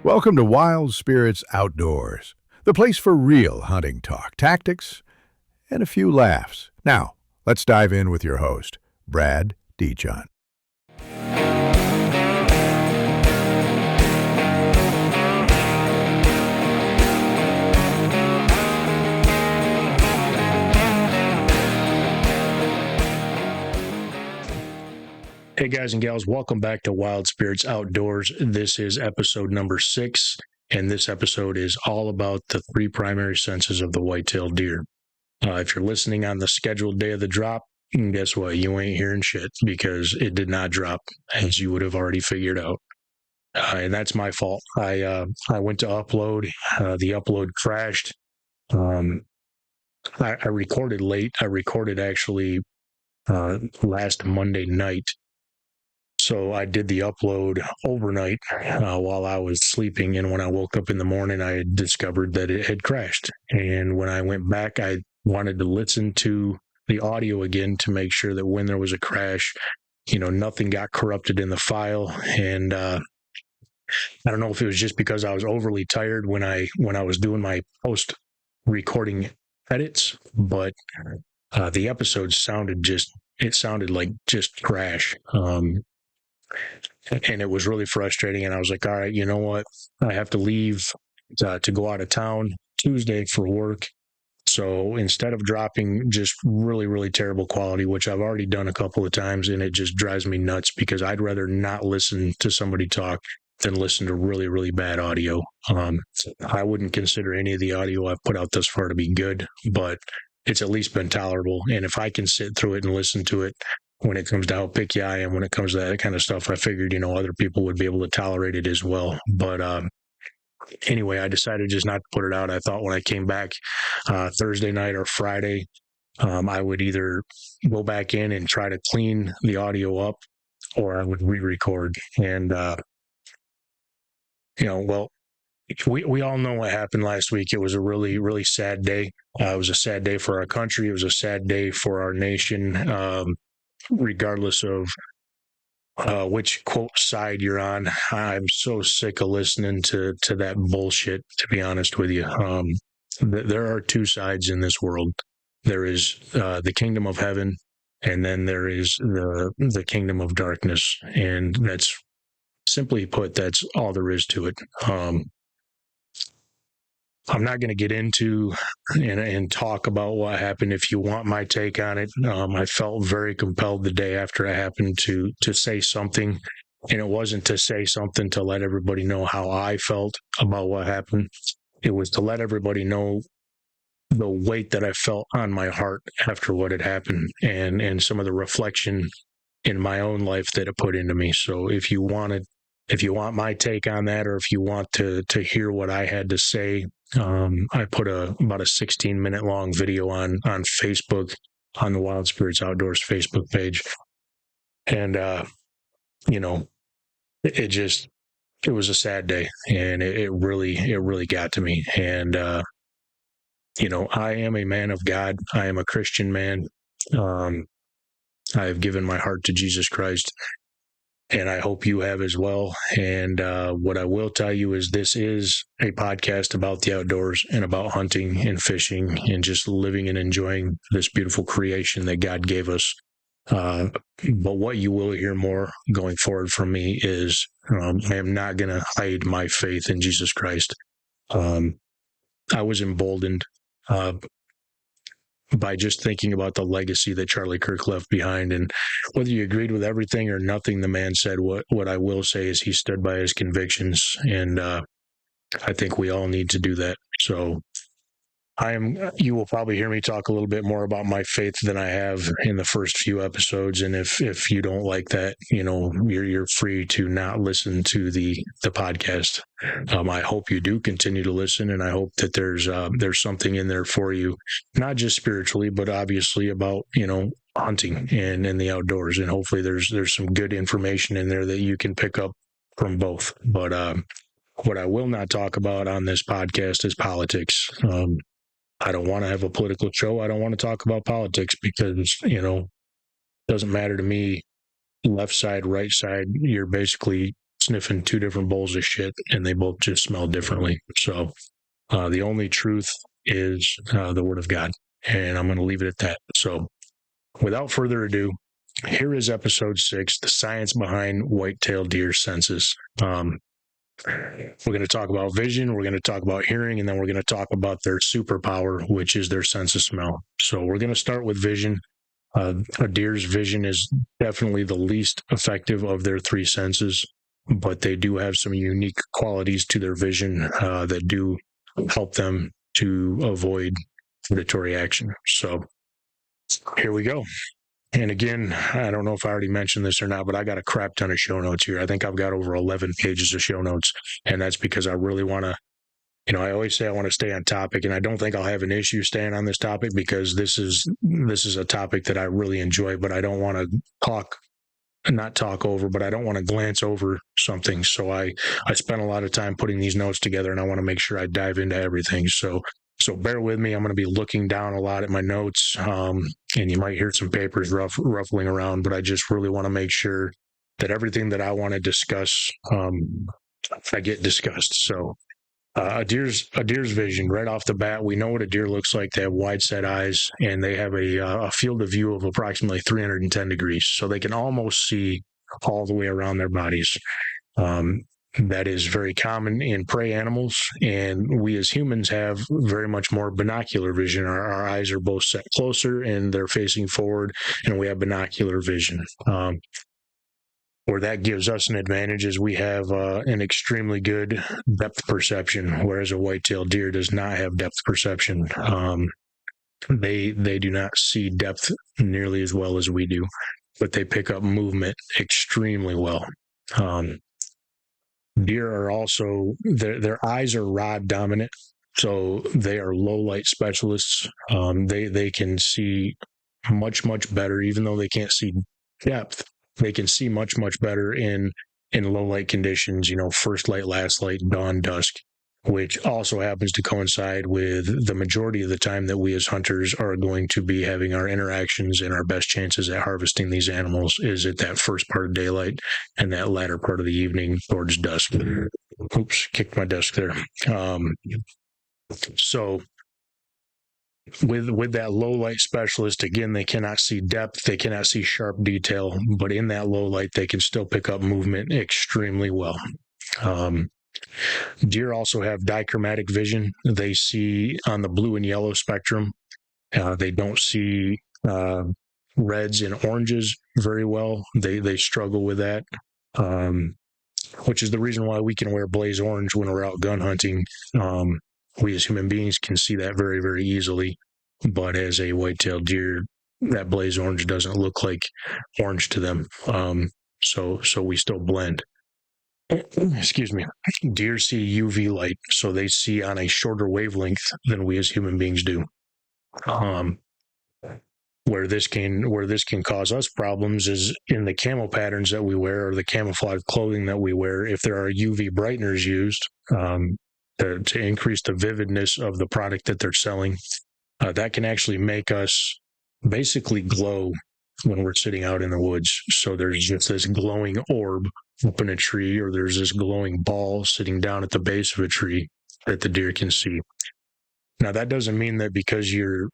Welcome to Wild Spirits Outdoors, the place for real hunting talk, tactics, and a few laughs. Now, let's dive in with your host, Brad Dejon. Hey guys and gals, welcome back to Wild Spirits Outdoors. This is episode number 6, and this episode is all about the 3 primary senses of the whitetail deer. If you're listening on the scheduled day of the drop, guess what? You ain't hearing shit because it did not drop, as you would have already figured out. And that's my fault. I went to upload. The upload crashed. I recorded late. I recorded actually last Monday night. So I did the upload overnight while I was sleeping, and when I woke up in the morning, I had discovered that it had crashed. And when I went back, I wanted to listen to the audio again to make sure that when there was a crash, nothing got corrupted in the file. And I don't know if it was just because I was overly tired when I was doing my post recording edits, but the episode sounded like just crash. And it was really frustrating. And I was like, all right, you know what? I have to leave to go out of town Tuesday for work. So instead of dropping just really, really terrible quality, which I've already done a couple of times, and it just drives me nuts because I'd rather not listen to somebody talk than listen to really, really bad audio. I wouldn't consider any of the audio I've put out thus far to be good, but it's at least been tolerable. And if I can sit through it and listen to it, when it comes to how picky I am, when it comes to that kind of stuff, I figured, other people would be able to tolerate it as well. But anyway, I decided just not to put it out. I thought when I came back Thursday night or Friday, I would either go back in and try to clean the audio up, or I would re-record. And, we all know what happened last week. It was a really, really sad day. It was a sad day for our country. It was a sad day for our nation. Regardless of which quote side you're on, I'm so sick of listening to that bullshit, to be honest with you. There are 2 sides in this world. There is the kingdom of heaven, and then there is the kingdom of darkness. And that's, simply put, that's all there is to it. I'm not going to get into and talk about what happened. If you want my take on it, I felt very compelled the day after I happened to say something, and it wasn't to say something to let everybody know how I felt about what happened. It was to let everybody know the weight that I felt on my heart after what had happened, and some of the reflection in my own life that it put into me. So if you want my take on that, or if you want to hear what I had to say, I put about a 16-minute long video on Facebook, on the Wild Spirits Outdoors Facebook page. And, it was a sad day, and it really got to me. And, I am a man of God. I am a Christian man. I have given my heart to Jesus Christ, and I hope you have as well. And what I will tell you is this is a podcast about the outdoors and about hunting and fishing and just living and enjoying this beautiful creation that God gave us. But what you will hear more going forward from me is I am not going to hide my faith in Jesus Christ. I was emboldened by just thinking about the legacy that Charlie Kirk left behind. And whether you agreed with everything or nothing the man said, what I will say is he stood by his convictions, and I think we all need to do that. So you will probably hear me talk a little bit more about my faith than I have in the first few episodes. And if you don't like that, you're free to not listen to the podcast. I hope you do continue to listen, and I hope that there's something in there for you, not just spiritually, but obviously about, hunting and the outdoors. And hopefully there's some good information in there that you can pick up from both. But what I will not talk about on this podcast is politics. I don't want to have a political show. I don't want to talk about politics because, it doesn't matter to me, left side, right side. You're basically sniffing two different bowls of shit, and they both just smell differently. So the only truth is the Word of God, and I'm going to leave it at that. So without further ado, here is episode 6, the science behind whitetail deer senses. We're going to talk about vision, we're going to talk about hearing, and then we're going to talk about their superpower, which is their sense of smell. So we're going to start with vision. A deer's vision is definitely the least effective of their three senses, but they do have some unique qualities to their vision that do help them to avoid predatory action. So here we go. And again, I don't know if I already mentioned this or not, but I got a crap ton of show notes here. I think I've got over 11 pages of show notes, and that's because I really want to, I always say I want to stay on topic, and I don't think I'll have an issue staying on this topic because this is a topic that I really enjoy, but I don't want to not talk over, but I don't want to glance over something. So I spent a lot of time putting these notes together, and I want to make sure I dive into everything. So bear with me. I'm going to be looking down a lot at my notes, and you might hear some papers ruffling around, but I just really want to make sure that everything that I want to discuss, I get discussed. So a deer's vision, right off the bat, we know what a deer looks like. They have wide set eyes, and they have a field of view of approximately 310 degrees. So they can almost see all the way around their bodies. That is very common in prey animals, and we as humans have very much more binocular vision. Our eyes are both set closer and they're facing forward, and we have binocular vision. Where that gives us an advantage is we have an extremely good depth perception, whereas a white-tailed deer does not have depth perception. They do not see depth nearly as well as we do, but they pick up movement extremely well. Deer are also, their eyes are rod dominant, so they are low light specialists. They can see much better, even though they can't see depth. They can see much better in low light conditions, first light, last light, dawn, dusk, which also happens to coincide with the majority of the time that we as hunters are going to be having our interactions, and our best chances at harvesting these animals is at that first part of daylight and that latter part of the evening towards dusk. Oops, kicked my desk there. So with that low light specialist, again, they cannot see depth, they cannot see sharp detail, but in that low light, they can still pick up movement extremely well. Deer also have dichromatic vision. They see on the blue and yellow spectrum. They don't see reds and oranges very well. They struggle with that, which is the reason why we can wear blaze orange when we're out gun hunting. We as human beings can see that very, very easily. But as a white-tailed deer, that blaze orange doesn't look like orange to them. So we still blend. Excuse me. Deer see UV light, so they see on a shorter wavelength than we as human beings do. Where this can cause us problems is in the camo patterns that we wear, or the camouflage clothing that we wear. If there are UV brighteners used to increase the vividness of the product that they're selling, that can actually make us basically glow when we're sitting out in the woods. So there's just this glowing orb up in a tree, or there's this glowing ball sitting down at the base of a tree that the deer can see. Now, that doesn't mean that because you're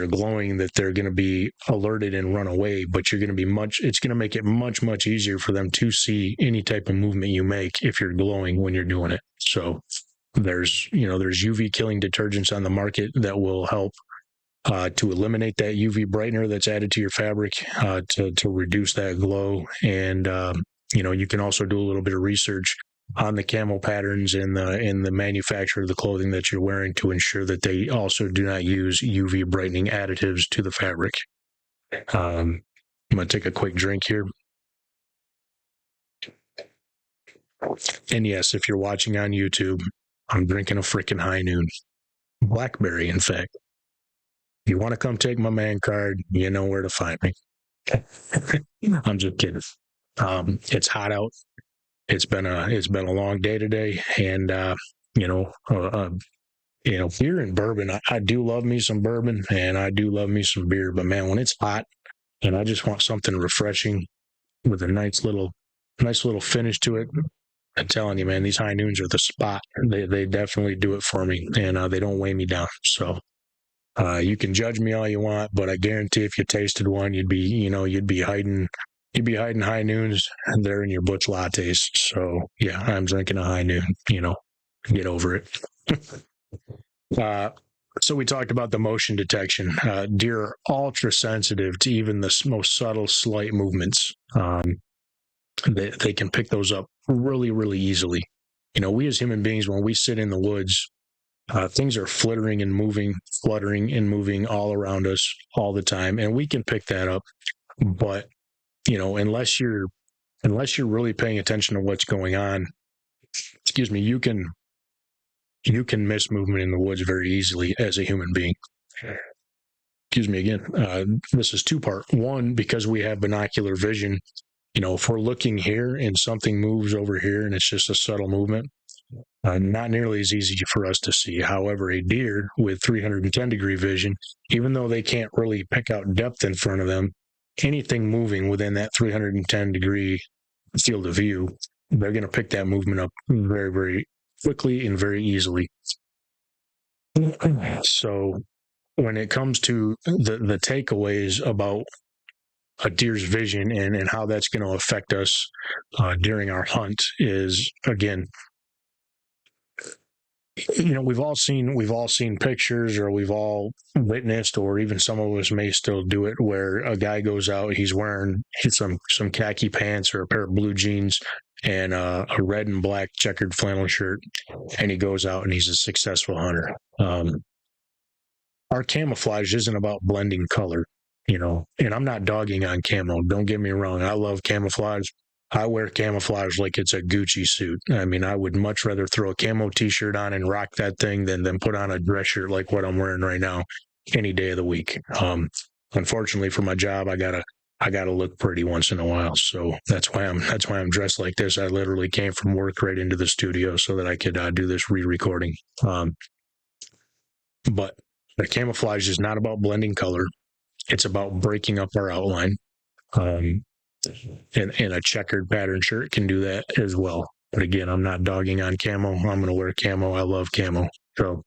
glowing that they're going to be alerted and run away, but it's going to make it much easier for them to see any type of movement you make if you're glowing when you're doing it. So there's UV killing detergents on the market that will help to eliminate that UV brightener that's added to your fabric to reduce that glow. And you can also do a little bit of research on the camo patterns in the manufacturer of the clothing that you're wearing to ensure that they also do not use UV brightening additives to the fabric. I'm going to take a quick drink here. And yes, if you're watching on YouTube, I'm drinking a freaking High Noon. Blackberry, in fact. If you want to come take my man card, you know where to find me. I'm just kidding. It's hot out. It's been a long day today, and beer and bourbon. I do love me some bourbon, and I do love me some beer. But man, when it's hot, and I just want something refreshing with a nice little finish to it, I'm telling you, man, these high noons are the spot. They definitely do it for me, and they don't weigh me down. So you can judge me all you want, but I guarantee if you tasted one, you'd be hiding high noons there in your Butch lattes. So yeah, I'm drinking a high noon. Get over it. So we talked about the motion detection. Deer are ultra sensitive to even the most subtle, slight movements. They can pick those up really, really easily. We as human beings, when we sit in the woods, things are fluttering and moving all around us all the time, and we can pick that up. But unless you're really paying attention to what's going on, you can miss movement in the woods very easily as a human being. Excuse me again. This is two-part. One, because we have binocular vision. If we're looking here and something moves over here and it's just a subtle movement, not nearly as easy for us to see. However, a deer with 310-degree vision, even though they can't really pick out depth in front of them, anything moving within that 310-degree field of view, they're going to pick that movement up very, very quickly and very easily. So when it comes to the takeaways about a deer's vision and how that's going to affect us during our hunt is, again, we've all seen pictures, or we've all witnessed, or even some of us may still do it, where a guy goes out, he's wearing some khaki pants or a pair of blue jeans and a red and black checkered flannel shirt, and he goes out and he's a successful hunter. Our camouflage isn't about blending color, and I'm not dogging on camo. Don't get me wrong. I love camouflage. I wear camouflage like it's a Gucci suit. I mean, I would much rather throw a camo t-shirt on and rock that thing than put on a dress shirt like what I'm wearing right now any day of the week. Unfortunately for my job, I gotta look pretty once in a while. So that's why I'm dressed like this. I literally came from work right into the studio so that I could do this re-recording. But the camouflage is not about blending color. It's about breaking up our outline. And a checkered pattern shirt can do that as well. But again, I'm not dogging on camo. I'm going to wear camo. I love camo. So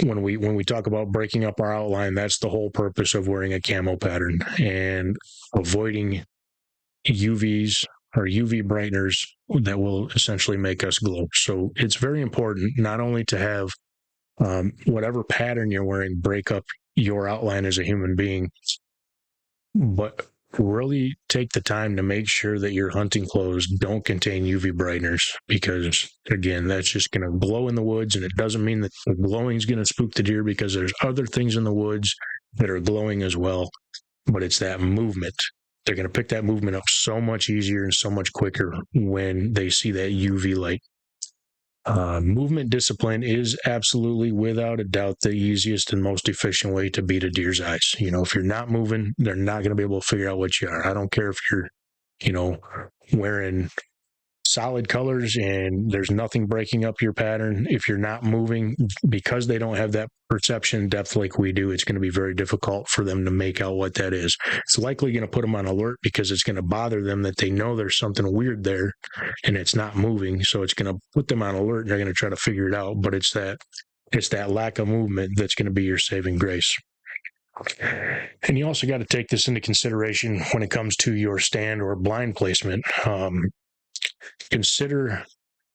when we talk about breaking up our outline, that's the whole purpose of wearing a camo pattern and avoiding UVs or UV brighteners that will essentially make us glow. So it's very important not only to have whatever pattern you're wearing break up your outline as a human being, but really take the time to make sure that your hunting clothes don't contain UV brighteners, because again, that's just going to glow in the woods, and it doesn't mean that the glowing is going to spook the deer, because there's other things in the woods that are glowing as well, but it's that movement. They're going to pick that movement up so much easier and so much quicker when they see that UV light. Movement discipline is absolutely, without a doubt, the easiest and most efficient way to beat a deer's eyes. If you're not moving, they're not going to be able to figure out what you are. I don't care if you're, wearing solid colors and there's nothing breaking up your pattern. If you're not moving, because they don't have that perception depth like we do, it's going to be very difficult for them to make out what that is. It's likely going to put them on alert, because it's going to bother them that they know there's something weird there and it's not moving. So it's going to put them on alert, and they're going to try to figure it out. But it's that lack of movement that's going to be your saving grace. And you also got to take this into consideration when it comes to your stand or blind placement. Consider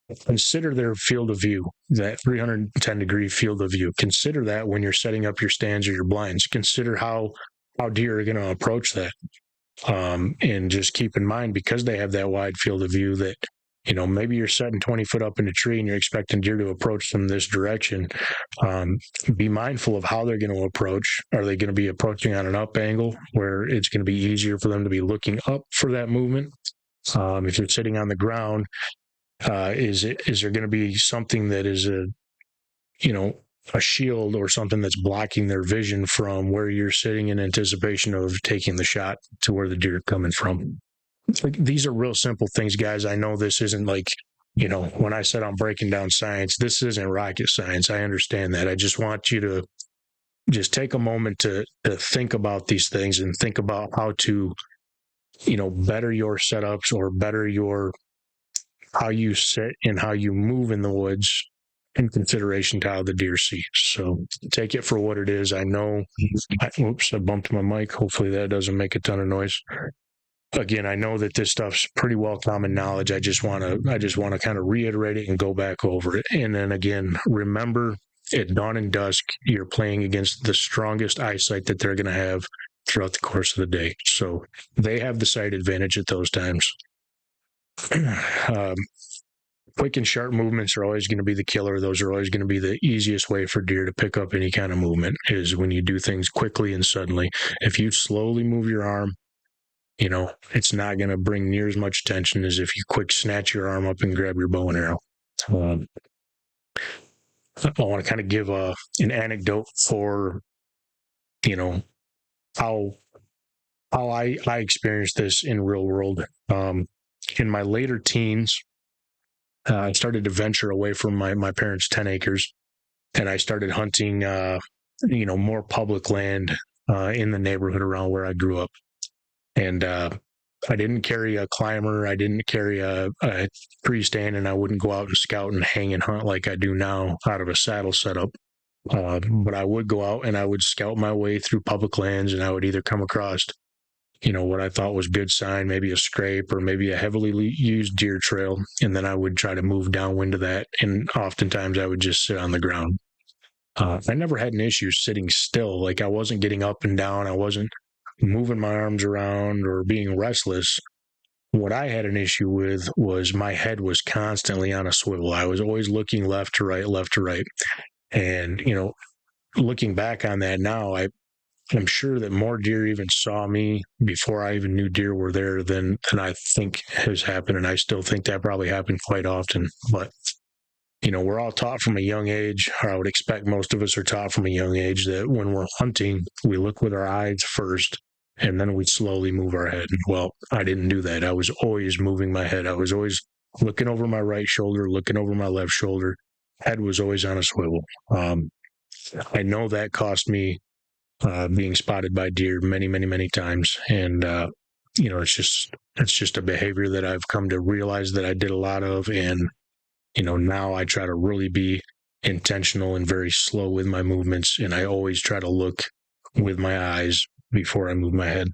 their field of view, that 310-degree field of view. Consider that when you're setting up your stands or your blinds. Consider how deer are going to approach that. And just keep in mind, because they have that wide field of view, that maybe you're setting 20 foot up in a tree and you're expecting deer to approach from this direction. Be mindful of how they're going to approach. Are they going to be approaching on an up angle where it's going to be easier for them to be looking up for that movement? If you're sitting on the ground, is there going to be something that is a shield or something that's blocking their vision from where you're sitting in anticipation of taking the shot to where the deer are coming from? These are real simple things, guys. I know this isn't like, when I said I'm breaking down science, this isn't rocket science. I understand that. I just want you to just take a moment to think about these things and think about how to better your setups or better your how you sit and how you move in the woods in consideration to how the deer see. So take it for what it is. I know, oops, I bumped my mic. Hopefully that doesn't make a ton of noise. Again, I know that this stuff's pretty well common knowledge. I just want to kind of reiterate it and go back over it. And then again, remember, at dawn and dusk, you're playing against the strongest eyesight that they're going to have throughout the course of the day. So they have the sight advantage at those times. Quick and sharp movements are always going to be the killer. Those are always going to be the easiest way for deer to pick up any kind of movement, is when you do things quickly and suddenly. If you slowly move your arm, it's not going to bring near as much attention as if you quick snatch your arm up and grab your bow and arrow. I want to kind of give an anecdote for, how I experienced this in real world. In my later teens, I started to venture away from my parents' 10 acres, and I started hunting, more public land in the neighborhood around where I grew up. And I didn't carry a climber. I didn't carry a tree stand, and I wouldn't go out and scout and hang and hunt like I do now out of a saddle setup. But I would go out and I would scout my way through public lands, and I would either come across, what I thought was good sign, maybe a scrape or maybe a heavily used deer trail. And then I would try to move downwind of that. And oftentimes I would just sit on the ground. I never had an issue sitting still. Like, I wasn't getting up and down. I wasn't moving my arms around or being restless. What I had an issue with was my head was constantly on a swivel. I was always looking left to right, left to right. And, looking back on that now, I'm sure that more deer even saw me before I even knew deer were there than I think has happened. And I still think that probably happened quite often. But, we're all taught from a young age, or I would expect most of us are taught from a young age, that when we're hunting, we look with our eyes first, and then we slowly move our head. Well, I didn't do that. I was always moving my head. I was always looking over my right shoulder, looking over my left shoulder. Head was always on a swivel. I know that cost me being spotted by deer many, many, many times. And, it's just a behavior that I've come to realize that I did a lot of. And, now I try to really be intentional and very slow with my movements. And I always try to look with my eyes before I move my head.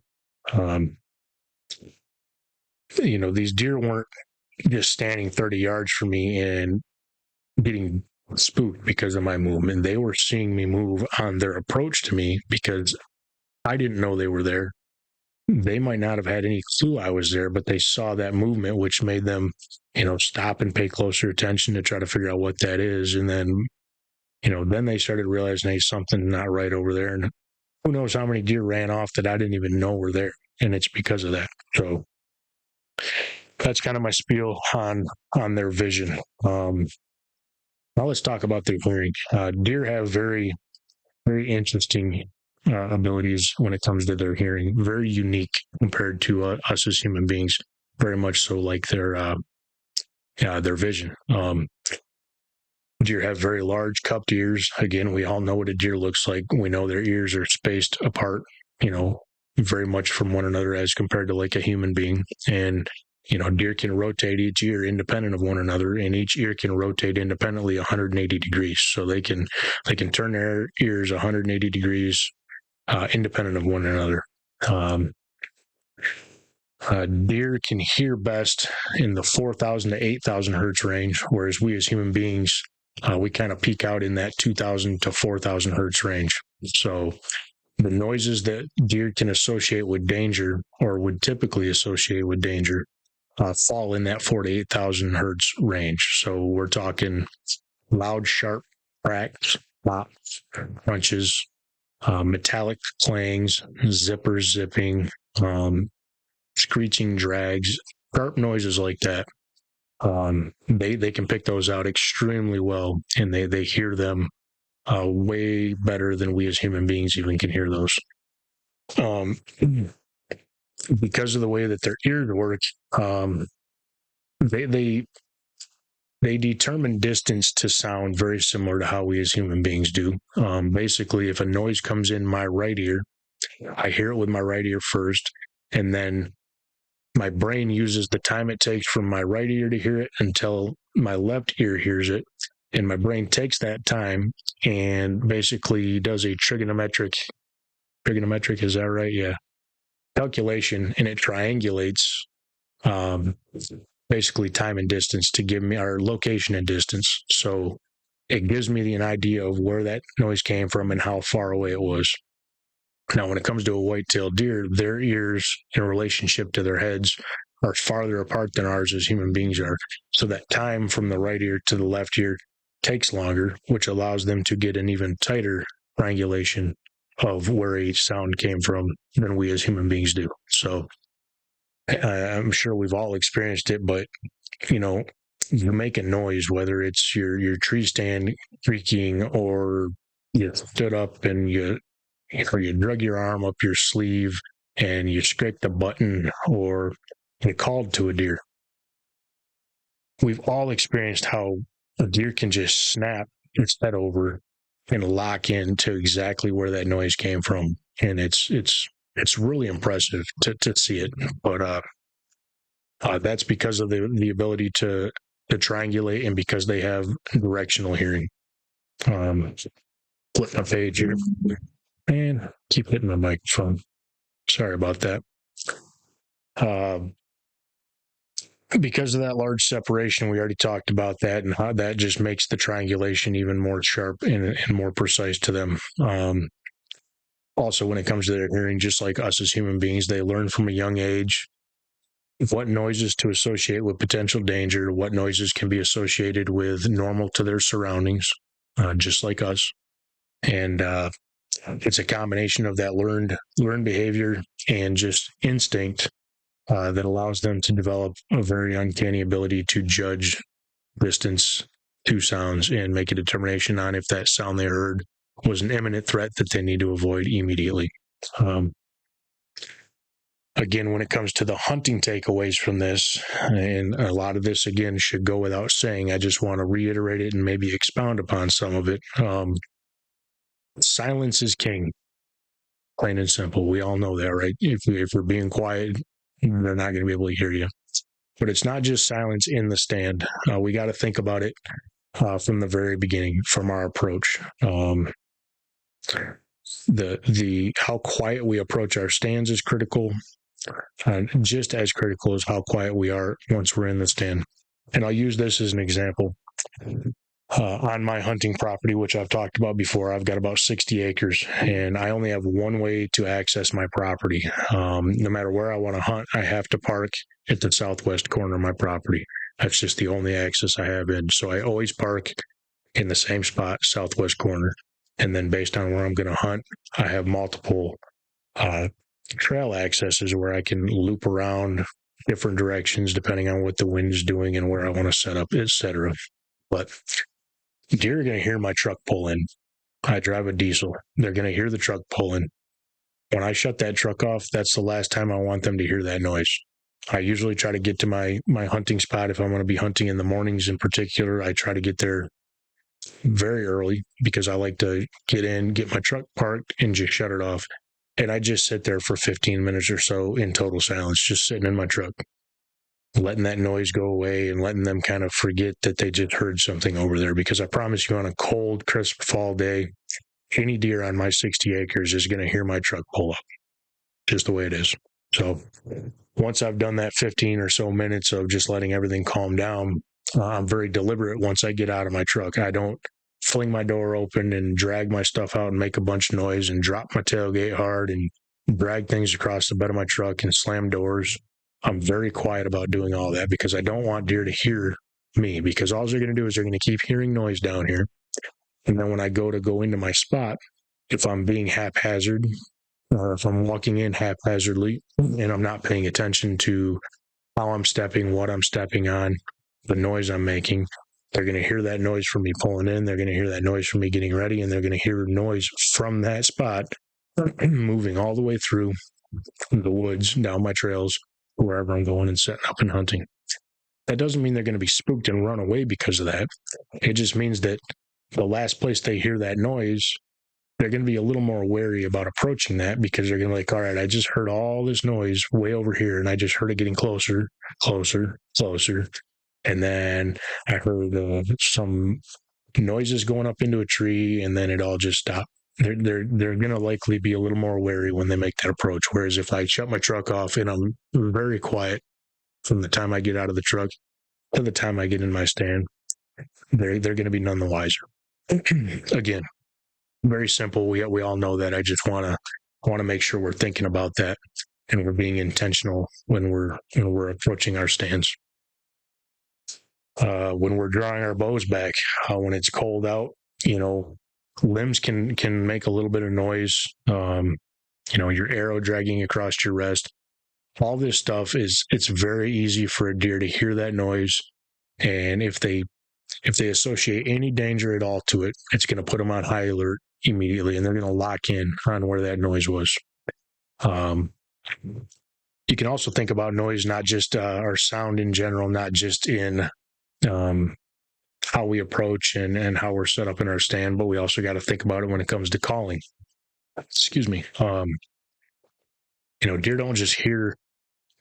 These deer weren't just standing 30 yards from me and getting spooked because of my movement. They were seeing me move on their approach to me because I didn't know they were there. They might not have had any clue I was there, but they saw that movement, which made them, stop and pay closer attention to try to figure out what that is. And then, then they started realizing, hey, something's not right over there. And who knows how many deer ran off that I didn't even know were there. And it's because of that. So that's kind of my spiel on their vision. Now let's talk about their hearing. Deer have very, very interesting abilities when it comes to their hearing. Very unique compared to us as human beings. Very much so like their vision. Deer have very large cupped ears. Again, we all know what a deer looks like. We know their ears are spaced apart, very much from one another as compared to like a human being. And deer can rotate each ear independent of one another, and each ear can rotate independently 180 degrees. So they can turn their ears 180 degrees independent of one another. Deer can hear best in the 4,000 to 8,000 hertz range, whereas we as human beings, we kind of peak out in that 2,000 to 4,000 hertz range. So the noises that deer can associate with danger, or would typically associate with danger, fall in that 4,000 to 8,000 hertz range. So we're talking loud, sharp cracks, pops, crunches, metallic clangs, zippers zipping, screeching drags, sharp noises like that. They can pick those out extremely well, and they hear them way better than we as human beings even can hear those. Because of the way that their ears work, they determine distance to sound very similar to how we as human beings do. Basically, if a noise comes in my right ear, I hear it with my right ear first, and then my brain uses the time it takes from my right ear to hear it until my left ear hears it. And my brain takes that time and basically does a trigonometric, is that right? Yeah. Calculation, and it triangulates basically time and distance to give me our location and distance. So it gives me an idea of where that noise came from and how far away it was. Now, when it comes to a white-tailed deer, their ears in relationship to their heads are farther apart than ours as human beings are. So that time from the right ear to the left ear takes longer, which allows them to get an even tighter triangulation of where each sound came from than we as human beings do. So I'm sure we've all experienced it, but you make a noise, whether it's your tree stand creaking or you stood up and you drug your arm up your sleeve and you scraped a button or you called to a deer. We've all experienced how a deer can just snap its head over and lock into exactly where that noise came from. And it's really impressive to see it. But that's because of the ability to triangulate and because they have directional hearing. Flip my page here. And keep hitting my microphone. Sorry about that. Because of that large separation, we already talked about that and how that just makes the triangulation even more sharp and more precise to them. Also, when it comes to their hearing, just like us as human beings, they learn from a young age what noises to associate with potential danger, what noises can be associated with normal to their surroundings, just like us. And it's a combination of that learned behavior and just instinct that allows them to develop a very uncanny ability to judge distance to sounds and make a determination on if that sound they heard was an imminent threat that they need to avoid immediately. Again, when it comes to the hunting takeaways from this, and a lot of this, again, should go without saying, I just want to reiterate it and maybe expound upon some of it. Silence is king, plain and simple. We all know that, right? If we're being quiet, they're not going to be able to hear you. But it's not just silence in the stand. We got to think about it from the very beginning, from our approach. The how quiet we approach our stands is critical, just as critical as how quiet we are once we're in the stand. And I'll use this as an example. On my hunting property, which I've talked about before, I've got about 60 acres, and I only have one way to access my property. No matter where I want to hunt, I have to park at the southwest corner of my property. That's just the only access I have in. So I always park in the same spot, southwest corner. And then based on where I'm going to hunt, I have multiple trail accesses where I can loop around different directions depending on what the wind is doing and where I want to set up, etc. But deer are going to hear my truck pull in. I drive a diesel. They're going to hear the truck pull in. When I shut that truck off, that's the last time I want them to hear that noise. I usually try to get to my hunting spot. If I'm going to be hunting in the mornings in particular, I try to get there very early because I like to get in, get my truck parked, and just shut it off. And I just sit there for 15 minutes or so in total silence, just sitting in my truck, letting that noise go away and letting them kind of forget that they just heard something over there. Because I promise you, on a cold, crisp fall day, any deer on my 60 acres is going to hear my truck pull up, just the way it is. So once I've done that 15 or so minutes of just letting everything calm down, I'm very deliberate once I get out of my truck. I don't fling my door open and drag my stuff out and make a bunch of noise and drop my tailgate hard and drag things across the bed of my truck and slam doors. I'm very quiet about doing all that because I don't want deer to hear me, because all they're going to do is they're going to keep hearing noise down here. And then when I go into my spot, if I'm being haphazard, or if I'm walking in haphazardly and I'm not paying attention to how I'm stepping, what I'm stepping on, the noise I'm making, they're going to hear that noise from me pulling in. They're going to hear that noise from me getting ready, and they're going to hear noise from that spot moving all the way through the woods, down my trails, wherever I'm going and setting up and hunting. That doesn't mean they're going to be spooked and run away because of that. It just means that the last place they hear that noise they're going to be a little more wary about approaching that because they're going to be like, all right, I just heard all this noise way over here, and I just heard it getting closer, closer, closer. And then I heard some noises going up into a tree, and then it all just stopped. They're going to likely be a little more wary when they make that approach. Whereas if I shut my truck off and I'm very quiet from the time I get out of the truck to the time I get in my stand, they're going to be none the wiser. Again, very simple. We all know that. I just want to make sure we're thinking about that and we're being intentional when we're approaching our stands. When we're drawing our bows back, when it's cold out, limbs can make a little bit of noise. Your arrow dragging across your rest. All this stuff it's very easy for a deer to hear that noise, and if they associate any danger at all to it, it's going to put them on high alert immediately, and they're going to lock in on where that noise was. You can also think about noise, not just our sound in general, not just in how we approach and how we're set up in our stand, but we also got to think about it when it comes to calling. Excuse me. Deer don't just hear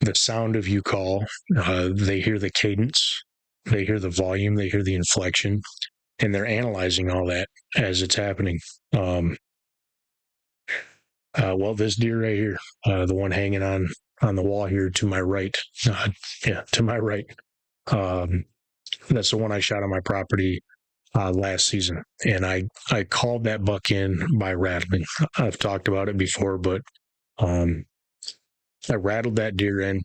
the sound of you call. They hear the cadence, they hear the volume, they hear the inflection, and they're analyzing all that as it's happening. Well, this deer right here, the one hanging on the wall here to my right, to my right, that's the one I shot on my property last season, and I called that buck in by rattling. I've talked about it before, but I rattled that deer in,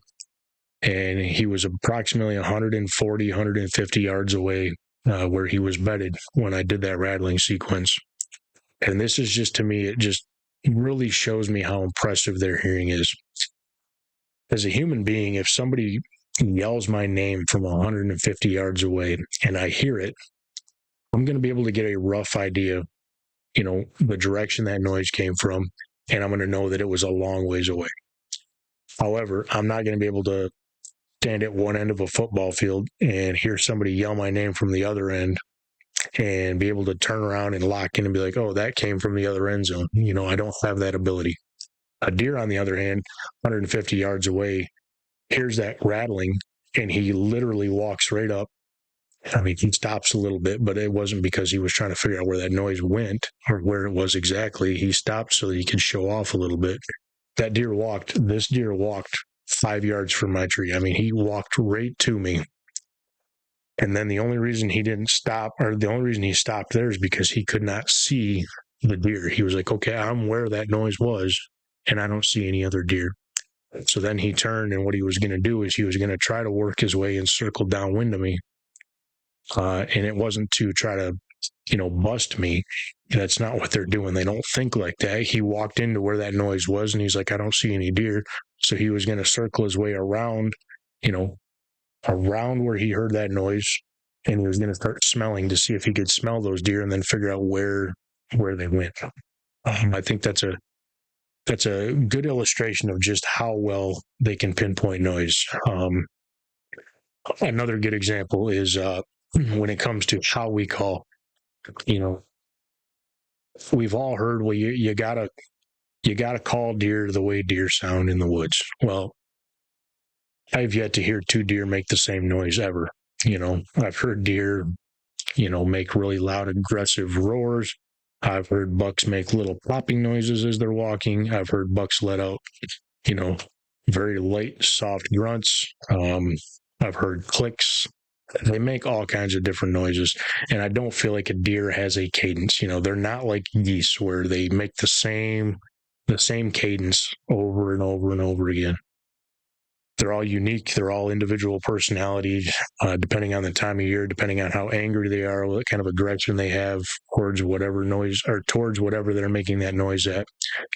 and he was approximately 140, 150 yards away where he was bedded when I did that rattling sequence. And this is just, to me, it just really shows me how impressive their hearing is. As a human being, if somebody yells my name from 150 yards away and I hear it, I'm going to be able to get a rough idea, the direction that noise came from, and I'm going to know that it was a long ways away. However, I'm not going to be able to stand at one end of a football field and hear somebody yell my name from the other end and be able to turn around and lock in and be like, oh, that came from the other end zone. I don't have that ability. A deer, on the other hand, 150 yards away, hears that rattling, and he literally walks right up. I mean, he stops a little bit, but it wasn't because he was trying to figure out where that noise went or where it was exactly. He stopped so that he could show off a little bit. This deer walked 5 yards from my tree. I mean, he walked right to me. And then the only reason he didn't stop, or the only reason he stopped there, is because he could not see the deer. He was like, okay, I'm where that noise was, and I don't see any other deer. So then he turned, and what he was going to do is he was going to try to work his way and circle downwind of me. And it wasn't to try to, bust me. That's not what they're doing. They don't think like that. He walked into where that noise was, and he's like, I don't see any deer. So he was going to circle his way around, around where he heard that noise, and he was going to start smelling to see if he could smell those deer and then figure out where they went. I think that's a good illustration of just how well they can pinpoint noise. Another good example is when it comes to how we call. We've all heard, well, you gotta call deer the way deer sound in the woods. Well, I've yet to hear two deer make the same noise ever. I've heard deer, make really loud, aggressive roars. I've heard bucks make little plopping noises as they're walking. I've heard bucks let out, very light, soft grunts. I've heard clicks. They make all kinds of different noises, and I don't feel like a deer has a cadence. They're not like geese where they make the same cadence over and over and over again. They're all unique. They're all individual personalities, depending on the time of year, depending on how angry they are, what kind of aggression they have towards whatever noise or towards whatever they're making that noise at.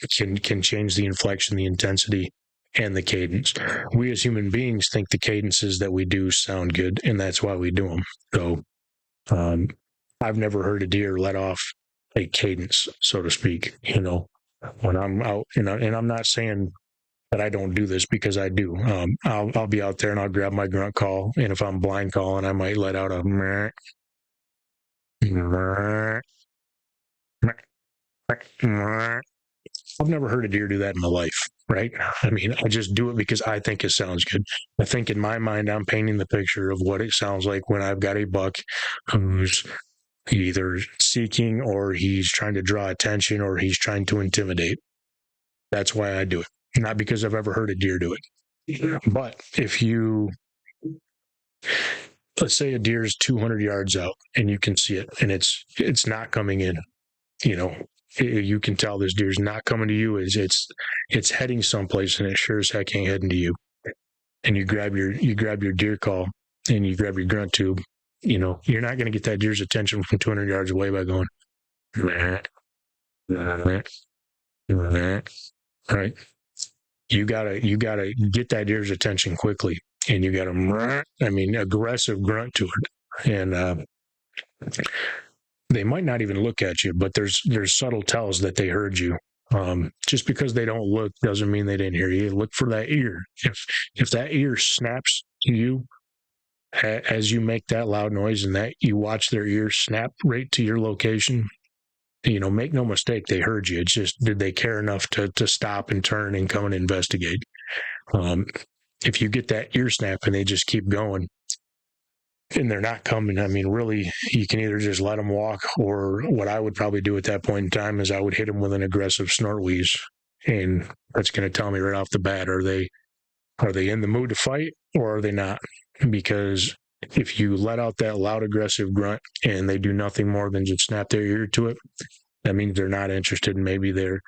It can change the inflection, the intensity, and the cadence. We as human beings think the cadences that we do sound good, and that's why we do them. So I've never heard a deer let off a cadence, so to speak, when I'm out, and I'm not saying that I don't do this, because I do. I'll be out there and I'll grab my grunt call, and if I'm blind calling, I might let out a meh, meh, meh. I've never heard a deer do that in my life, right? I mean, I just do it because I think it sounds good. I think in my mind, I'm painting the picture of what it sounds like when I've got a buck who's either seeking or he's trying to draw attention or he's trying to intimidate. That's why I do it, not because I've ever heard a deer do it. But if you, let's say a deer is 200 yards out and you can see it and it's not coming in, you know, you can tell this deer's not coming to you. It's heading someplace, and it sure as heck ain't heading to you. And you grab your deer call and you grab your grunt tube. You know, you're not going to get that deer's attention from 200 yards away by going, right? You gotta get that deer's attention quickly, and you gotta, aggressive grunt to it, and they might not even look at you, but there's subtle tells that they heard you. Just because they don't look doesn't mean they didn't hear you. Look for that ear. If that ear snaps to you as you make that loud noise, and that you watch their ear snap right to your location, you know, make no mistake, they heard you. It's just, did they care enough to stop and turn and come and investigate? If you get that ear snap and they just keep going, and they're not coming, I mean, really, you can either just let them walk, or what I would probably do at that point in time is I would hit them with an aggressive snort wheeze. And that's going to tell me right off the bat, are they in the mood to fight, or are they not? Because if you let out that loud, aggressive grunt and they do nothing more than just snap their ear to it, that means they're not interested. Maybe they're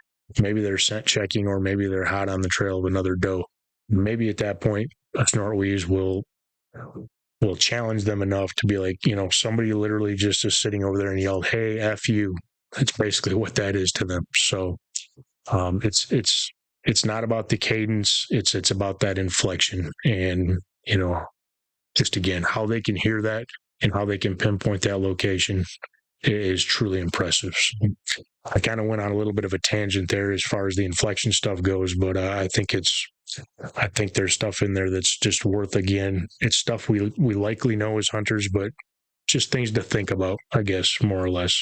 scent checking, or maybe they're hot on the trail of another doe. Maybe at that point, a snort wheeze will challenge them enough to be like, you know, somebody literally just is sitting over there and yelled, "Hey, F you." That's basically what that is to them. So it's not about the cadence. It's about that inflection. And, you know, just again, how they can hear that and how they can pinpoint that location is truly impressive. So I kind of went on a little bit of a tangent there as far as the inflection stuff goes, but I think there's stuff in there that's just worth, again, it's stuff we likely know as hunters, but just things to think about, I guess, more or less.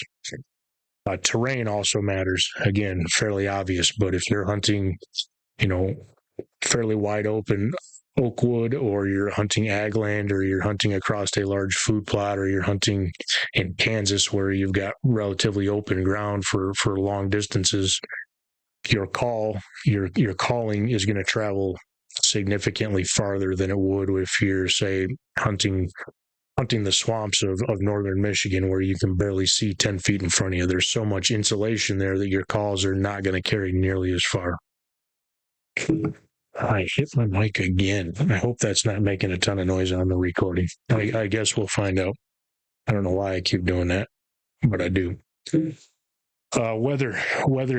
Terrain also matters. Again, fairly obvious, but if you're hunting, you know, fairly wide open oak wood, or you're hunting ag land, or you're hunting across a large food plot, or you're hunting in Kansas where you've got relatively open ground for long distances, your calling is going to travel significantly farther than it would if you're, say, hunting the swamps of northern Michigan, where you can barely see 10 feet in front of you. There's so much insulation there that your calls are not going to carry nearly as far. I hit my mic again. I hope that's not making a ton of noise on the recording. I guess we'll find out. I don't know why I keep doing that, but I do. Weather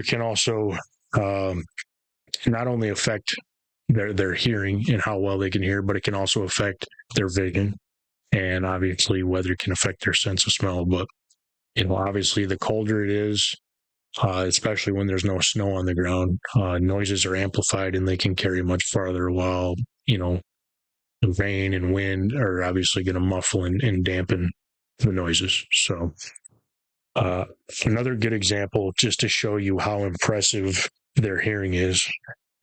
can also not only affect their hearing and how well they can hear, but it can also affect their vision. And obviously, weather can affect their sense of smell. But, you know, obviously, the colder it is, especially when there's no snow on the ground, noises are amplified and they can carry much farther, while, you know, the rain and wind are obviously going to muffle and dampen the noises. So another good example, just to show you how impressive their hearing is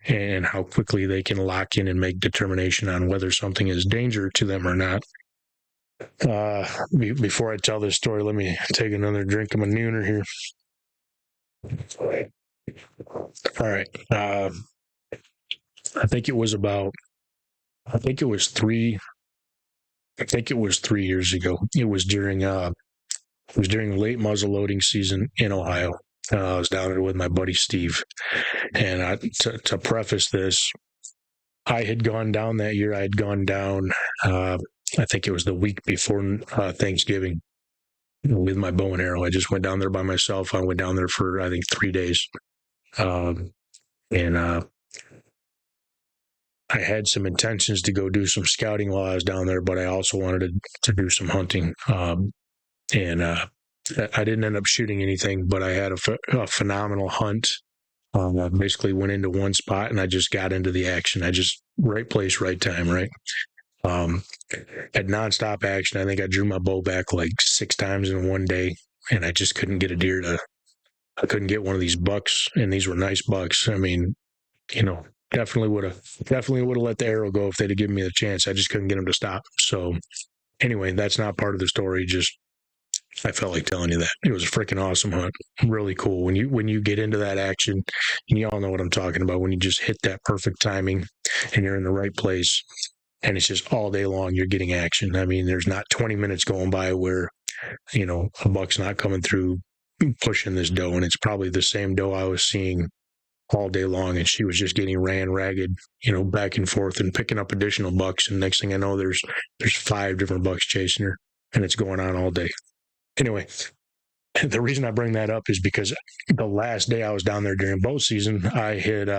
and how quickly they can lock in and make determination on whether something is danger to them or not. Before I tell this story, let me take another drink of my nooner here. All right. I think it was 3 years ago. It was during late muzzle loading season in Ohio. I was down there with my buddy Steve, and to preface this, I had gone down that year. I had gone down. I think it was the week before Thanksgiving, with my bow and arrow. I just went down there by myself. I went down there for, I think, 3 days. And I had some intentions to go do some scouting while I was down there, but I also wanted to do some hunting. And I didn't end up shooting anything, but I had a phenomenal hunt. I basically went into one spot and I just got into the action. I just, right place, right time, right? Had nonstop action. I think I drew my bow back like 6 times in one day, and I just couldn't get a deer I couldn't get one of these bucks, and these were nice bucks. I mean, definitely would have let the arrow go if they'd have given me the chance. I just couldn't get them to stop. So anyway, that's not part of the story. Just I felt like telling you that it was a freaking awesome hunt. Really cool when you get into that action, and you all know what I'm talking about. When you just hit that perfect timing, and you're in the right place, and it's just all day long you're getting action. I mean, there's not 20 minutes going by where a buck's not coming through pushing this doe, and it's probably the same doe I was seeing all day long, and she was just getting ran ragged, back and forth and picking up additional bucks. And next thing I know, there's 5 different bucks chasing her, and it's going on all day. Anyway, the reason I bring that up is because the last day I was down there during bow season, I had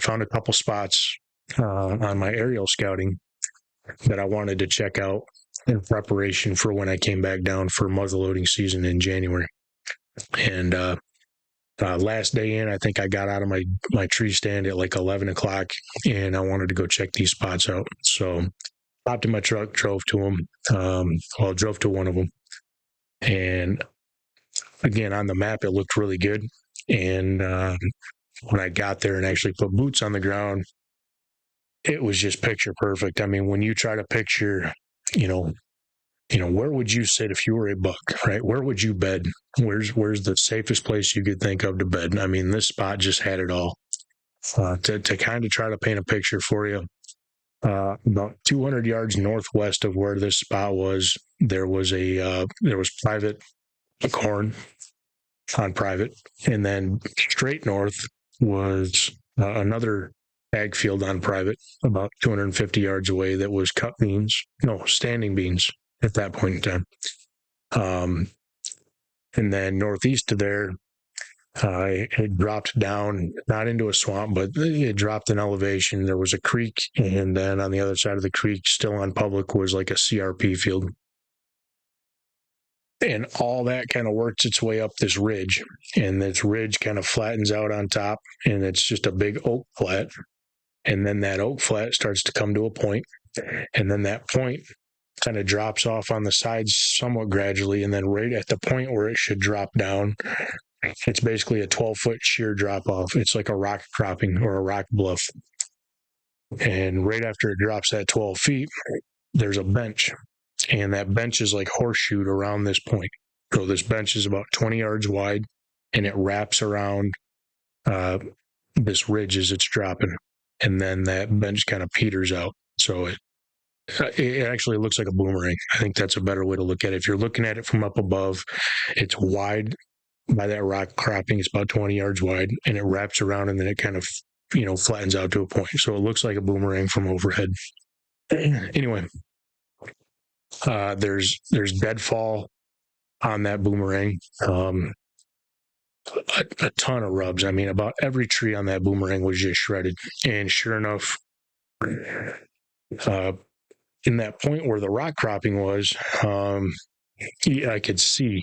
found a couple spots on my aerial scouting that I wanted to check out in preparation for when I came back down for muzzleloading season in January. And last day in, I think I got out of my tree stand at like 11 o'clock, and I wanted to go check these spots out. So hopped in my truck, drove to them. Drove to one of them. And again, on the map, it looked really good. And when I got there and actually put boots on the ground, it was just picture perfect. I mean, when you try to picture, where would you sit if you were a buck, right? Where would you bed? Where's the safest place you could think of to bed? I mean, this spot just had it all. To kind of try to paint a picture for you, about 200 yards northwest of where this spot was, there was private corn on private, and then straight north was another ag field on private about 250 yards away that was standing beans at that point in time. And then northeast of there, it dropped down, not into a swamp, but it dropped in elevation. There was a creek, and then on the other side of the creek, still on public, was like a CRP field. And all that kind of works its way up this ridge, and this ridge kind of flattens out on top, and it's just a big oak flat. And then that oak flat starts to come to a point, and then that point kind of drops off on the sides somewhat gradually, and then right at the point where it should drop down, it's basically a 12-foot sheer drop off. It's like a rock cropping or a rock bluff. And right after it drops that 12 feet, there's a bench. And that bench is like horseshoed around this point. So this bench is about 20 yards wide, and it wraps around this ridge as it's dropping. And then that bench kind of peters out. So it actually looks like a boomerang. I think that's a better way to look at it. If you're looking at it from up above, it's wide by that rock cropping. It's about 20 yards wide, and it wraps around, and then it kind of, flattens out to a point. So it looks like a boomerang from overhead. Anyway, there's deadfall on that boomerang. A ton of rubs. I mean, about every tree on that boomerang was just shredded. And sure enough, in that point where the rock cropping was, I could see,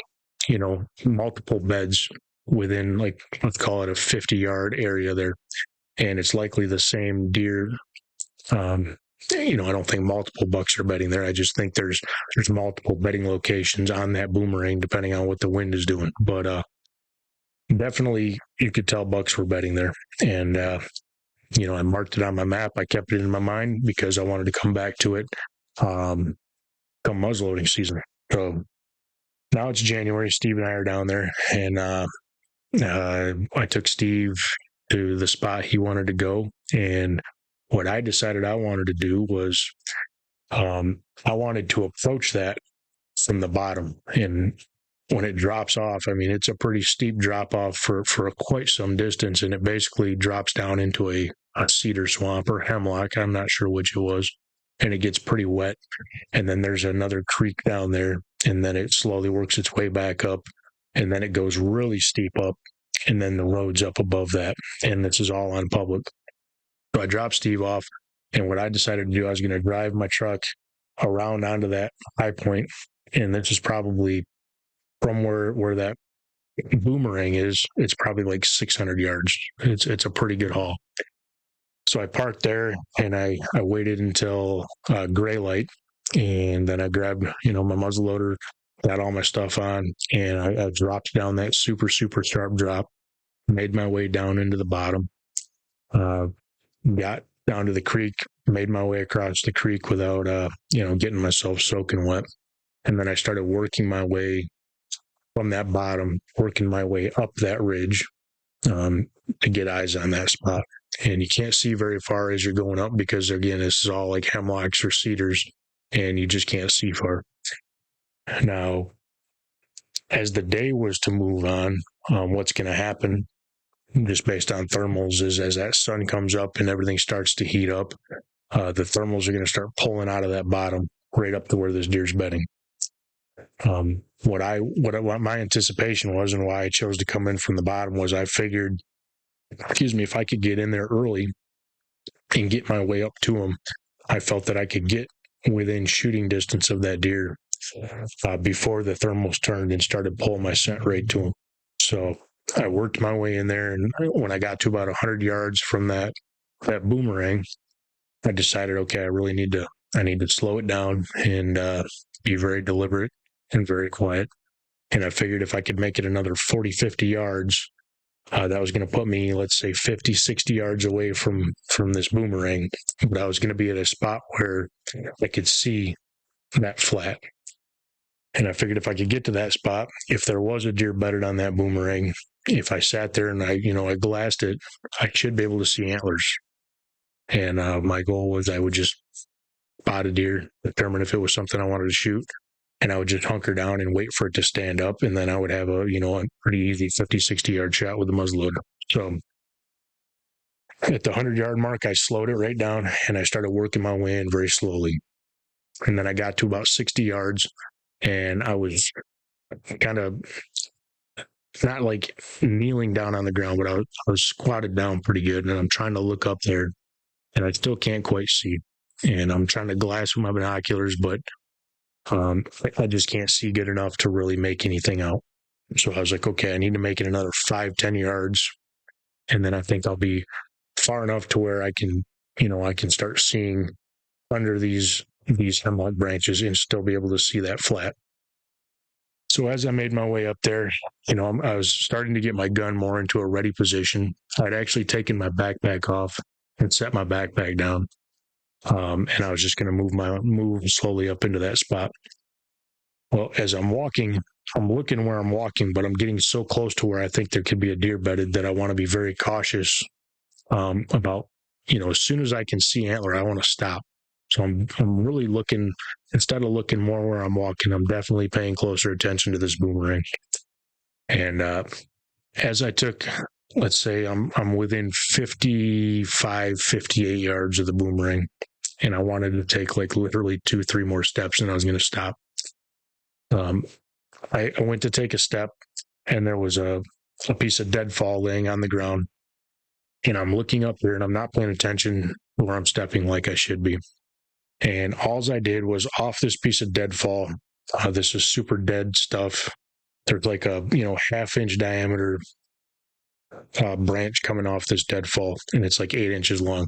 multiple beds within, like, let's call it a 50-yard area there. And it's likely the same deer. I don't think multiple bucks are bedding there. I just think there's multiple bedding locations on that boomerang, depending on what the wind is doing. But definitely you could tell bucks were bedding there. And, I marked it on my map. I kept it in my mind because I wanted to come back to it come muzzleloading season. So now it's January. Steve and I are down there, and I took Steve to the spot he wanted to go. And what I decided I wanted to do was I wanted to approach that from the bottom. And when it drops off, I mean, it's a pretty steep drop off for quite some distance, and it basically drops down into a cedar swamp or hemlock. I'm not sure which it was. And it gets pretty wet. And then there's another creek down there, and then it slowly works its way back up, and then it goes really steep up, and then the road's up above that. And this is all on public. So I dropped Steve off, and what I decided to do, I was going to drive my truck around onto that high point, and this is probably from where that boomerang is, it's probably like 600 yards. It's a pretty good haul. So I parked there, and I waited until gray light, and then I grabbed, my muzzleloader, got all my stuff on, and I dropped down that super, super sharp drop, made my way down into the bottom, got down to the creek, made my way across the creek without, getting myself soaking wet. And then I started working my way from that bottom, working my way up that ridge to get eyes on that spot. And you can't see very far as you're going up because, again, this is all like hemlocks or cedars, and you just can't see far. Now, as the day was to move on, what's going to happen, just based on thermals, is as that sun comes up and everything starts to heat up, the thermals are going to start pulling out of that bottom right up to where this deer's bedding. What my anticipation was, and why I chose to come in from the bottom, was I figured, if I could get in there early and get my way up to him, I felt that I could get within shooting distance of that deer before the thermals turned and started pulling my scent right to him. So I worked my way in there, and when I got to about 100 yards from that boomerang, I decided, okay, I need to slow it down and be very deliberate and very quiet. And I figured if I could make it another 40, 50 yards, that was going to put me, let's say, 50, 60 yards away from this boomerang. But I was going to be at a spot where I could see that flat. And I figured if I could get to that spot, if there was a deer bedded on that boomerang, if I sat there and I glassed it, I should be able to see antlers. And my goal was I would just spot a deer, determine if it was something I wanted to shoot, and I would just hunker down and wait for it to stand up, and then I would have a pretty easy 50, 60 yard shot with the muzzleloader. So at the 100-yard mark, I slowed it right down, and I started working my way in very slowly. And then I got to about 60 yards, and I was kind of not like kneeling down on the ground, but I was squatted down pretty good, and I'm trying to look up there, and I still can't quite see. And I'm trying to glass with my binoculars, but I just can't see good enough to really make anything out. So I was like, okay, I need to make it another 5, 10 yards. And then I think I'll be far enough to where I can start seeing under these hemlock branches and still be able to see that flat. So as I made my way up there, I was starting to get my gun more into a ready position. I'd actually taken my backpack off and set my backpack down. And I was just going to move slowly up into that spot. Well, as I'm walking, I'm looking where I'm walking, but I'm getting so close to where I think there could be a deer bedded that I want to be very cautious about, as soon as I can see antler, I want to stop. So I'm really looking, instead of looking more where I'm walking, I'm definitely paying closer attention to this boomerang. And as I took, let's say I'm within 55, 58 yards of the boomerang, and I wanted to take like literally 2, 3 more steps, and I was going to stop. I went to take a step, and there was a piece of deadfall laying on the ground, and I'm looking up there, and I'm not paying attention where I'm stepping like I should be. And all I did was off this piece of deadfall. This is super dead stuff. There's like a 1/2-inch diameter branch coming off this deadfall, and it's like 8 inches long.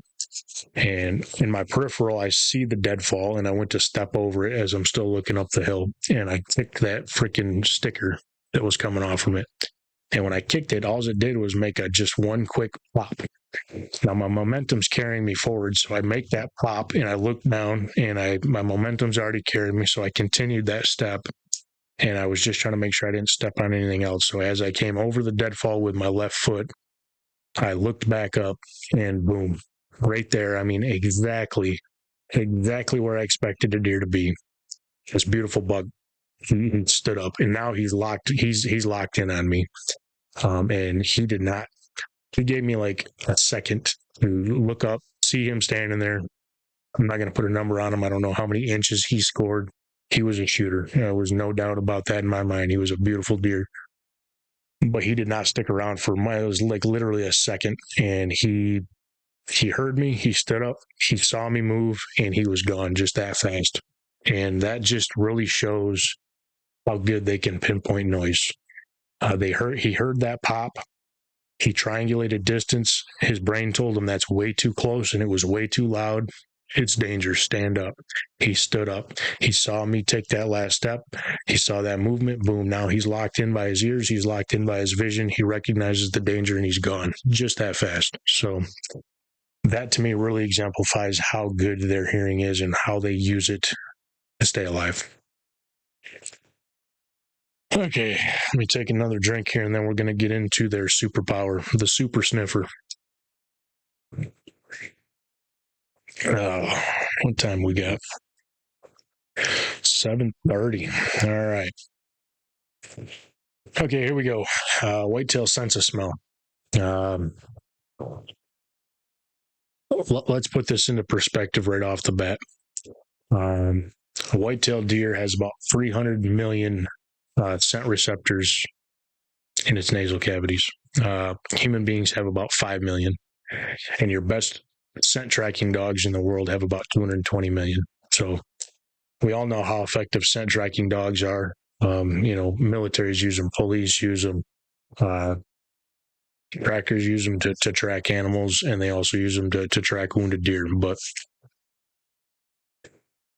And in my peripheral, I see the deadfall, and I went to step over it as I'm still looking up the hill, and I kicked that freaking sticker that was coming off from it. And when I kicked it, all it did was make just one quick pop. Now my momentum's carrying me forward, so I make that pop, and I look down, and my momentum's already carried me, so I continued that step, and I was just trying to make sure I didn't step on anything else. So as I came over the deadfall with my left foot, I looked back up, and boom, right there. I mean, exactly where I expected a deer to be. This beautiful buck, he stood up, and now he's locked in on me. And he did not. He gave me like a second to look up, see him standing there. I'm not going to put a number on him. I don't know how many inches he scored. He was a shooter. There was no doubt about that in my mind. He was a beautiful deer. But he did not stick around it was like literally a second. And he heard me. He stood up. He saw me move, and he was gone just that fast. And that just really shows how good they can pinpoint noise. He heard that pop. He triangulated distance. His brain told him that's way too close, and it was way too loud. It's danger. Stand up. He stood up. He saw me take that last step. He saw that movement. Boom. Now he's locked in by his ears. He's locked in by his vision. He recognizes the danger and he's gone just that fast. So that to me really exemplifies how good their hearing is and how they use it to stay alive. Okay, let me take another drink here and then we're going to get into their superpower, the super sniffer. What time we got? 7:30. All right. Okay, here we go. Whitetail sense of smell. Let's put this into perspective right off the bat. A whitetail deer has about 300 million scent receptors in its nasal cavities. Human beings have about 5 million. And your best scent tracking dogs in the world have about 220 million. So we all know how effective scent tracking dogs are. Militaries use them, police use them, trackers use them to track animals, and they also use them to track wounded deer. But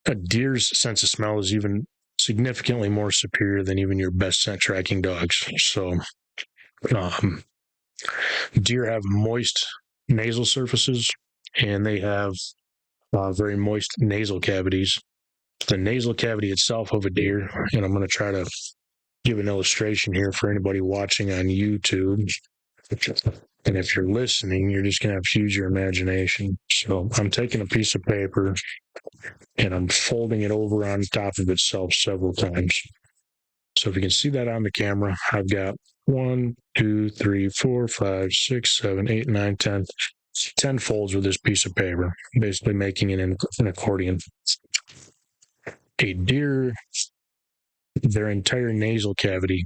a deer's sense of smell is even significantly more superior than even your best scent tracking dogs. So deer have moist nasal surfaces, and they have very moist nasal cavities. The nasal cavity itself of a deer, and I'm going to try to give an illustration here for anybody watching on YouTube. And if you're listening, you're just going to have to use your imagination. So I'm taking a piece of paper and I'm folding it over on top of itself several times. So if you can see that on the camera, I've got 1, 2, 3, 4, 5, 6, 7, 8, 9, 10, 10 folds with this piece of paper, basically making it an accordion. A deer, their entire nasal cavity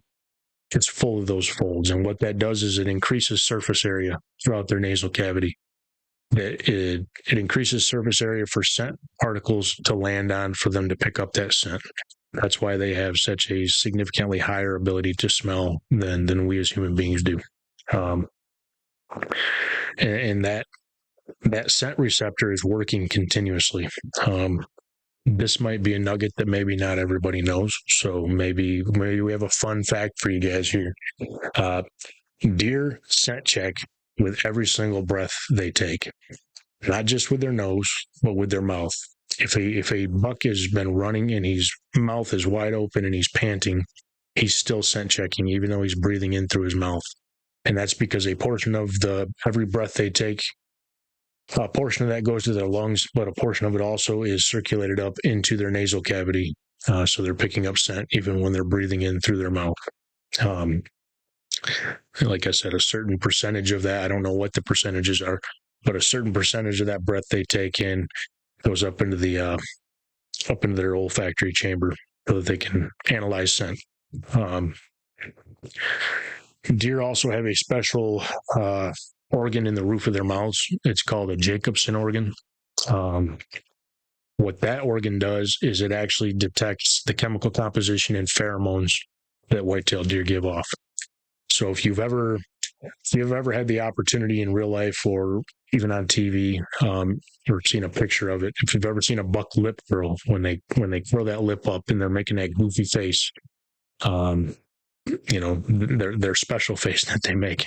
is full of those folds. And what that does is it increases surface area throughout their nasal cavity. It increases surface area for scent particles to land on for them to pick up that scent. That's why they have such a significantly higher ability to smell than we as human beings do. And that scent receptor is working continuously. This might be a nugget that maybe not everybody knows. So maybe we have a fun fact for you guys here. Deer scent check with every single breath they take, not just with their nose, but with their mouth. If a buck has been running and his mouth is wide open and he's panting, he's still scent checking, even though he's breathing in through his mouth. And that's because a portion of every breath they take, a portion of that goes to their lungs, but a portion of it also is circulated up into their nasal cavity. So they're picking up scent even when they're breathing in through their mouth. Like I said, a certain percentage of that, I don't know what the percentages are, but a certain percentage of that breath they take in goes up into their olfactory chamber so that they can analyze scent. Deer also have a special organ in the roof of their mouths. It's called a Jacobson organ. What that organ does is it actually detects the chemical composition and pheromones that whitetail deer give off. So if you've ever had the opportunity in real life or even on TV, or seen a picture of it, if you've ever seen a buck lip curl, when they curl that lip up and they're making that goofy face, their special face that they make,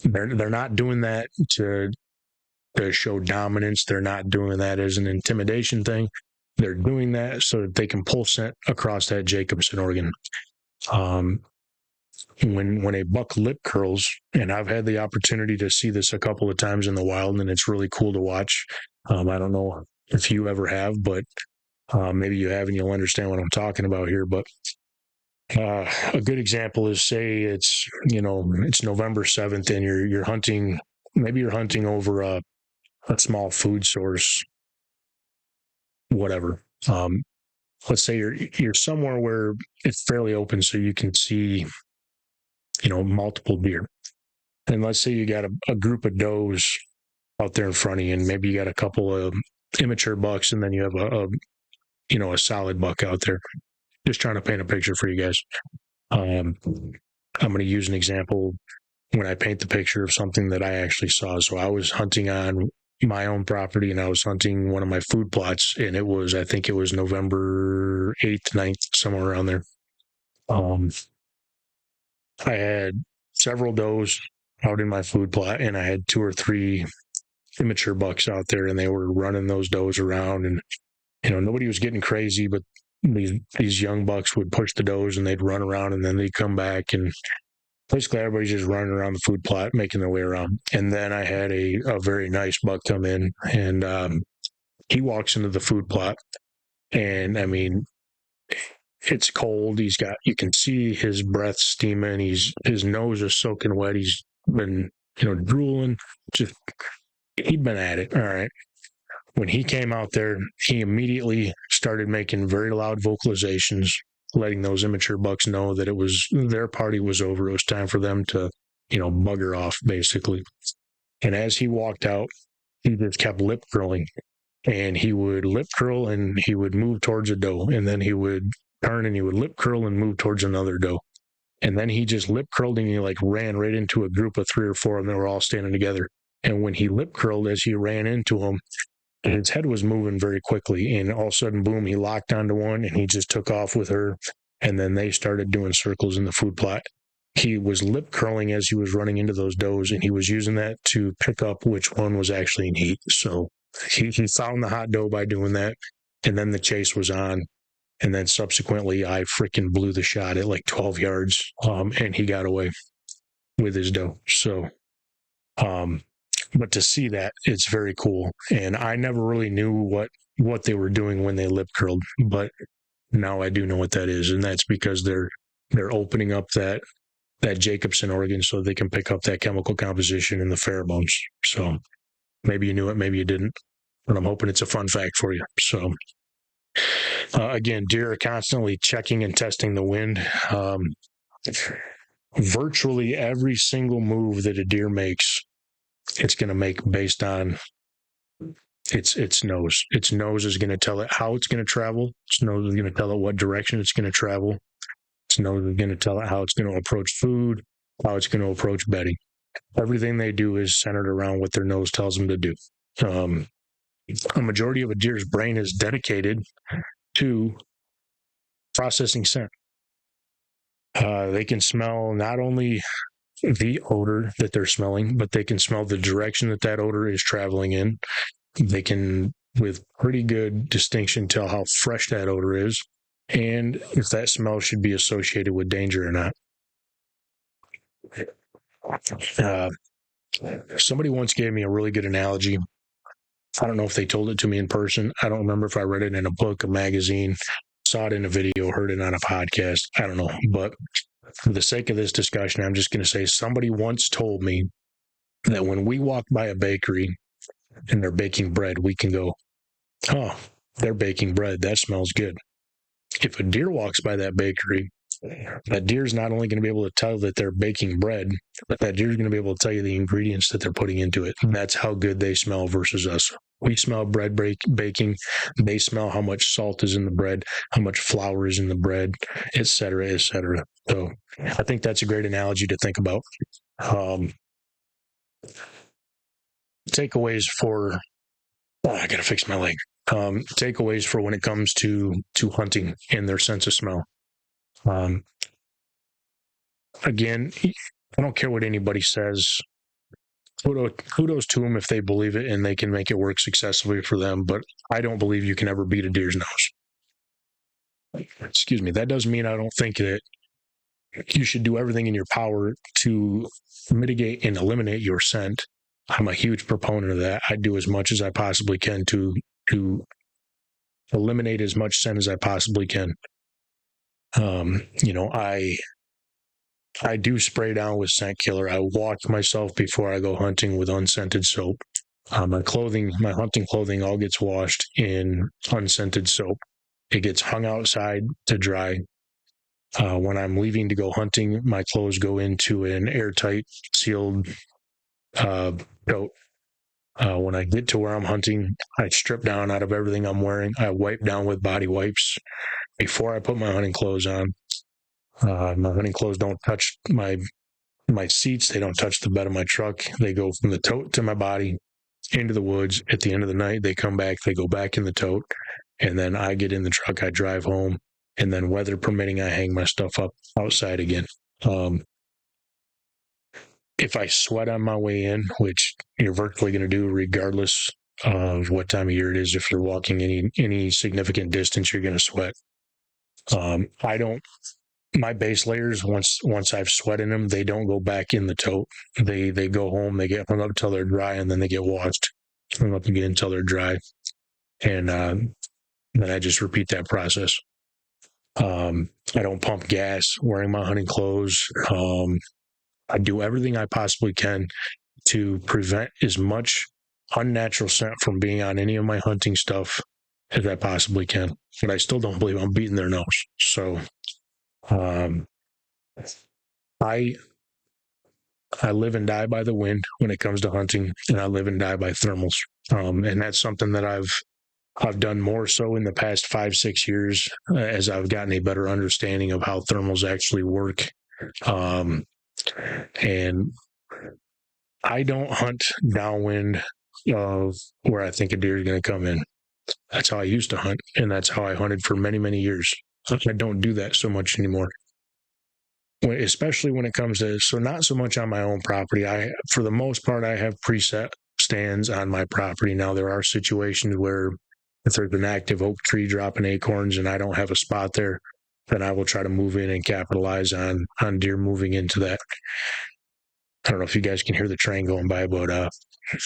they're not doing that to show dominance. They're not doing that as an intimidation thing. They're doing that so that they can pull scent across that Jacobson organ. When a buck lip curls, and I've had the opportunity to see this a couple of times in the wild, and it's really cool to watch. I don't know if you ever have, but maybe you have and you'll understand what I'm talking about here. But a good example is, say it's November 7th and you're hunting, maybe you're hunting over a small food source, whatever. Let's say you're somewhere where it's fairly open so you can see multiple deer. And let's say you got a group of does out there in front of you, and maybe you got a couple of immature bucks, and then you have a solid buck out there. Just trying to paint a picture for you guys. I'm going to use an example when I paint the picture of something that I actually saw. So I was hunting on, my own property, and I was hunting one of my food plots, and I think it was November 8th, 9th, somewhere around there. I had several does out in my food plot, and I had 2 or 3 immature bucks out there, and they were running those does around, and nobody was getting crazy, but these young bucks would push the does and they'd run around, and then they'd come back, and basically everybody's just running around the food plot making their way around. And then I had a very nice buck come in, and he walks into the food plot, and I mean, it's cold. You can see his breath steaming. His nose is soaking wet. He's been drooling. He'd been at it. All right. When he came out there, he immediately started making very loud vocalizations, letting those immature bucks know that their party was over. It was time for them to, bugger off, basically. And as he walked out, he just kept lip curling. And he would lip curl and he would move towards a doe. And then he would turn and he would lip curl and move towards another doe. And then he just lip curled and he ran right into a group of 3 or 4, and they were all standing together. And when he lip curled, as he ran into them, his head was moving very quickly, and all of a sudden, boom, he locked onto one and he just took off with her. And then they started doing circles in the food plot. He was lip curling as he was running into those does, and he was using that to pick up which one was actually in heat. So he found the hot doe by doing that, and then the chase was on. And then subsequently, I freaking blew the shot at 12 yards, and he got away with his doe. So, but to see that, it's very cool. And I never really knew what they were doing when they lip curled, but now I do know what that is, and that's because they're opening up that Jacobson organ so they can pick up that chemical composition in the pheromones. So maybe you knew it, maybe you didn't, but I'm hoping it's a fun fact for you. So. Again, deer are constantly checking and testing the wind. Virtually every single move that a deer makes, it's going to make based on its nose. Its nose is going to tell it how it's going to travel. Its nose is going to tell it what direction it's going to travel. Its nose is going to tell it how it's going to approach food, how it's going to approach bedding. Everything they do is centered around what their nose tells them to do. A majority of a deer's brain is dedicated to processing scent. They can smell not only the odor that they're smelling, but they can smell the direction that odor is traveling in. They can, with pretty good distinction, tell how fresh that odor is and if that smell should be associated with danger or not. Somebody once gave me a really good analogy. I don't know if they told it to me in person. I don't remember if I read it in a book, a magazine, saw it in a video, heard it on a podcast. I don't know. But for the sake of this discussion, I'm just going to say somebody once told me that when we walk by a bakery and they're baking bread, we can go, oh, they're baking bread. That smells good. If a deer walks by that bakery, that deer's not only going to be able to tell that they're baking bread, but that deer's going to be able to tell you the ingredients that they're putting into it. And that's how good they smell versus us. We smell bread baking. They smell how much salt is in the bread, how much flour is in the bread, et cetera, et cetera. So I think that's a great analogy to think about. Takeaways for, I got to fix my leg. Takeaways for when it comes to hunting and their sense of smell. Again, I don't care what anybody says. Kudos to them if they believe it and they can make it work successfully for them, but I don't believe you can ever beat a deer's nose. Excuse me. That doesn't mean I don't think that you should do everything in your power to mitigate and eliminate your scent. I'm a huge proponent of that. I do as much as I possibly can to eliminate as much scent as I possibly can. I do spray down with scent killer. I wash myself before I go hunting with unscented soap. My hunting clothing all gets washed in unscented soap. It gets hung outside to dry. When I'm leaving to go hunting, my clothes go into an airtight, sealed coat. When I get to where I'm hunting, I strip down out of everything I'm wearing. I wipe down with body wipes before I put my hunting clothes on. My hunting clothes don't touch my seats. They don't touch the bed of my truck. They go from the tote to my body. into the woods. At the end of the night, they come back, they go back in the tote, and then I get in the truck, I drive home, and then weather permitting, I hang my stuff up outside again. If I sweat on my way in, which you're virtually going to do regardless of what time of year it is, if you're walking any significant distance, you're going to sweat. I don't. My base layers, once I've sweat in them, they don't go back in the tote. They go home, they get hung up until they're dry, and then they get washed, hung up again until they're dry, and then I just repeat that process. I don't pump gas wearing my hunting clothes. I do everything I possibly can to prevent as much unnatural scent from being on any of my hunting stuff as I possibly can. But I still don't believe I'm beating their nose. So I live and die by the wind when it comes to hunting, and I live and die by thermals. And that's something that I've done more so in the past 5-6 years as I've gotten a better understanding of how thermals actually work. And I don't hunt downwind of where I think a deer is going to come in. That's how I used to hunt, and that's how I hunted for many, many years. I don't do that so much anymore, especially when it comes to, so not so much on my own property. For the most part, I have preset stands on my property. Now, there are situations where if there's an active oak tree dropping acorns and I don't have a spot there, then I will try to move in and capitalize on deer moving into that. I don't know if you guys can hear the train going by, but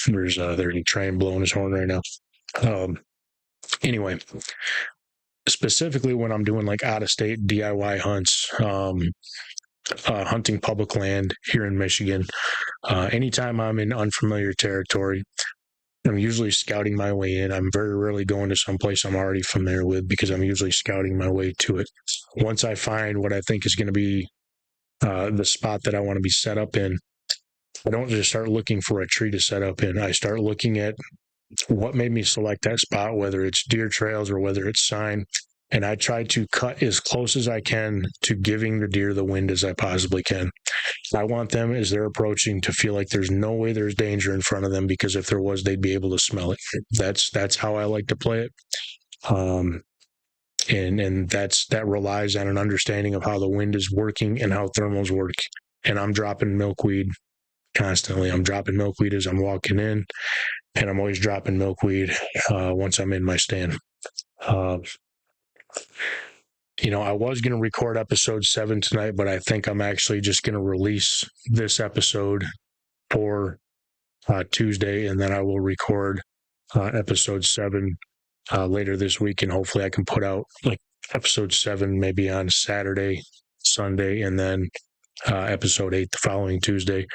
there's a train blowing his horn right now. Anyway, specifically when I'm doing like out-of-state DIY hunts, hunting public land here in Michigan, anytime I'm in unfamiliar territory, I'm usually scouting my way in. I'm very rarely going to some place I'm already familiar with because I'm usually scouting my way to it. Once I find what I think is going to be the spot that I want to be set up in, I don't just start looking for a tree to set up in. I start looking at what made me select that spot, whether it's deer trails or whether it's sign, and I try to cut as close as I can to giving the deer the wind as I possibly can. I want them, as they're approaching, to feel like there's no way there's danger in front of them, because if there was, they'd be able to smell it. That's how I like to play it. And that relies on an understanding of how the wind is working and how thermals work. And I'm dropping milkweed constantly. I'm dropping milkweed as I'm walking in, and I'm always dropping milkweed once I'm in my stand. I was going to record episode 7 tonight, but I think I'm actually just going to release this episode for Tuesday, and then I will record episode 7 later this week, and hopefully I can put out like episode 7 maybe on Saturday, Sunday, and then episode 8 the following Tuesday,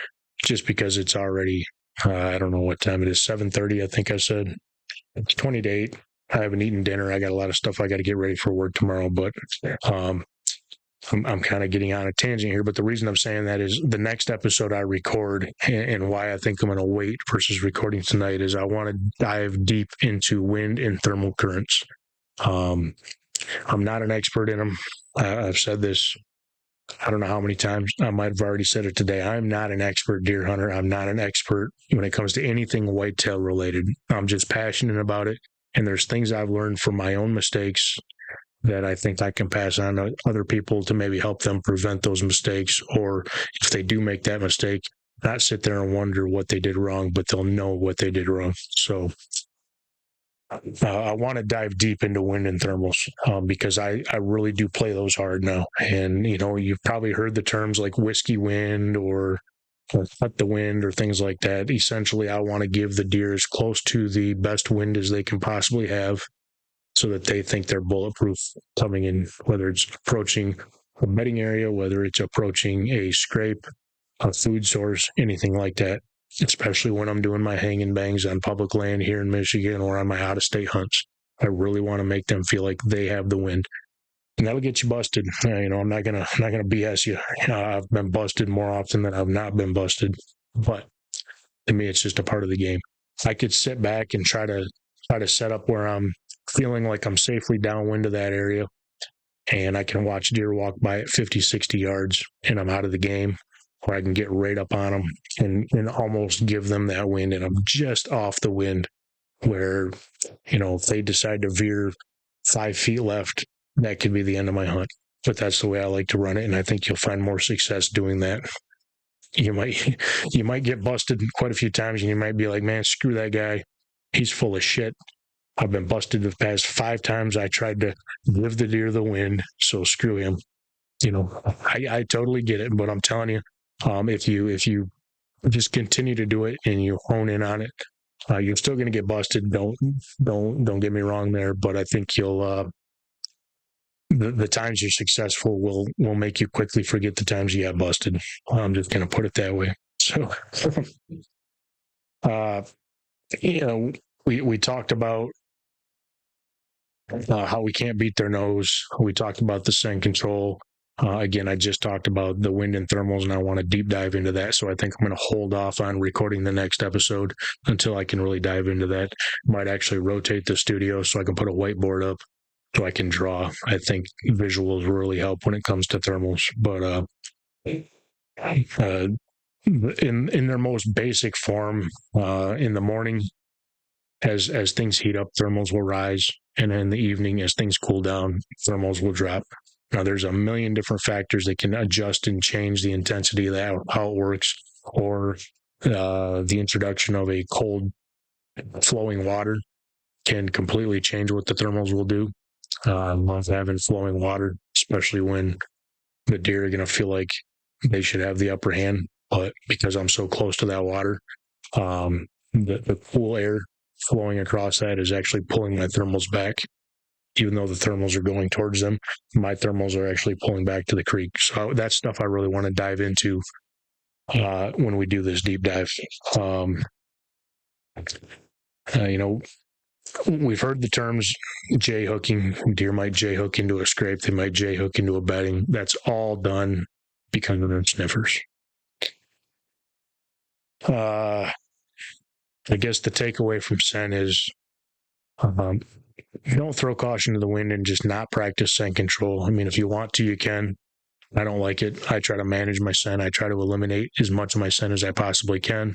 just because it's already, I don't know what time it is, 7:30, I think I said. It's 20 to 8. I haven't eaten dinner. I got a lot of stuff I got to get ready for work tomorrow, but I'm kind of getting on a tangent here. But the reason I'm saying that is the next episode I record, and why I think I'm going to wait versus recording tonight, is I want to dive deep into wind and thermal currents. I'm not an expert in them. I've said this, I don't know how many times. I might have already said it today. I'm not an expert deer hunter. I'm not an expert when it comes to anything whitetail related. I'm just passionate about it. And there's things I've learned from my own mistakes that I think I can pass on to other people to maybe help them prevent those mistakes. Or if they do make that mistake, not sit there and wonder what they did wrong, but they'll know what they did wrong. So I want to dive deep into wind and thermals because I really do play those hard now. And, you've probably heard the terms like whiskey wind or cut the wind or things like that. Essentially, I want to give the deer as close to the best wind as they can possibly have so that they think they're bulletproof coming in, whether it's approaching a bedding area, whether it's approaching a scrape, a food source, anything like that, especially when I'm doing my hang and bangs on public land here in Michigan or on my out-of-state hunts. I really want to make them feel like they have the wind. And that'll get you busted. I'm not gonna BS you. I've been busted more often than I've not been busted. But to me, it's just a part of the game. I could sit back and try to set up where I'm feeling like I'm safely downwind of that area, and I can watch deer walk by at 50, 60 yards, and I'm out of the game. where I can get right up on them and almost give them that wind, and I'm just off the wind where, if they decide to veer 5 feet left, that could be the end of my hunt. But that's the way I like to run it, and I think you'll find more success doing that. You might get busted quite a few times, and you might be like, man, screw that guy. He's full of shit. I've been busted the past 5 times. I tried to give the deer the wind, so screw him. I totally get it, but I'm telling you, if you just continue to do it and you hone in on it, you're still going to get busted. Don't get me wrong there, but I think you'll the times you're successful will make you quickly forget the times you got busted. I'm just going to put it that way. So, we talked about how we can't beat their nose. We talked about the scent control. Again, I just talked about the wind and thermals, and I want to deep dive into that. So I think I'm going to hold off on recording the next episode until I can really dive into that. Might actually rotate the studio so I can put a whiteboard up so I can draw. I think visuals really help when it comes to thermals. But in their most basic form, in the morning, as things heat up, thermals will rise, and in the evening, as things cool down, thermals will drop. Now, there's a million different factors that can adjust and change the intensity of that, how it works, or the introduction of a cold flowing water can completely change what the thermals will do. Love having flowing water, especially when the deer are going to feel like they should have the upper hand, but because I'm so close to that water, the cool air flowing across that is actually pulling my thermals back. Even though the thermals are going towards them, my thermals are actually pulling back to the creek. So that's stuff I really want to dive into when we do this deep dive. We've heard the terms J hooking. Deer might J hook into a scrape. They might J hook into a bedding. That's all done because of their sniffers. I guess the takeaway from scent is don't throw caution to the wind and just not practice scent control. I mean, if you want to, you can. I don't like it. I try to manage my scent. I try to eliminate as much of my scent as I possibly can.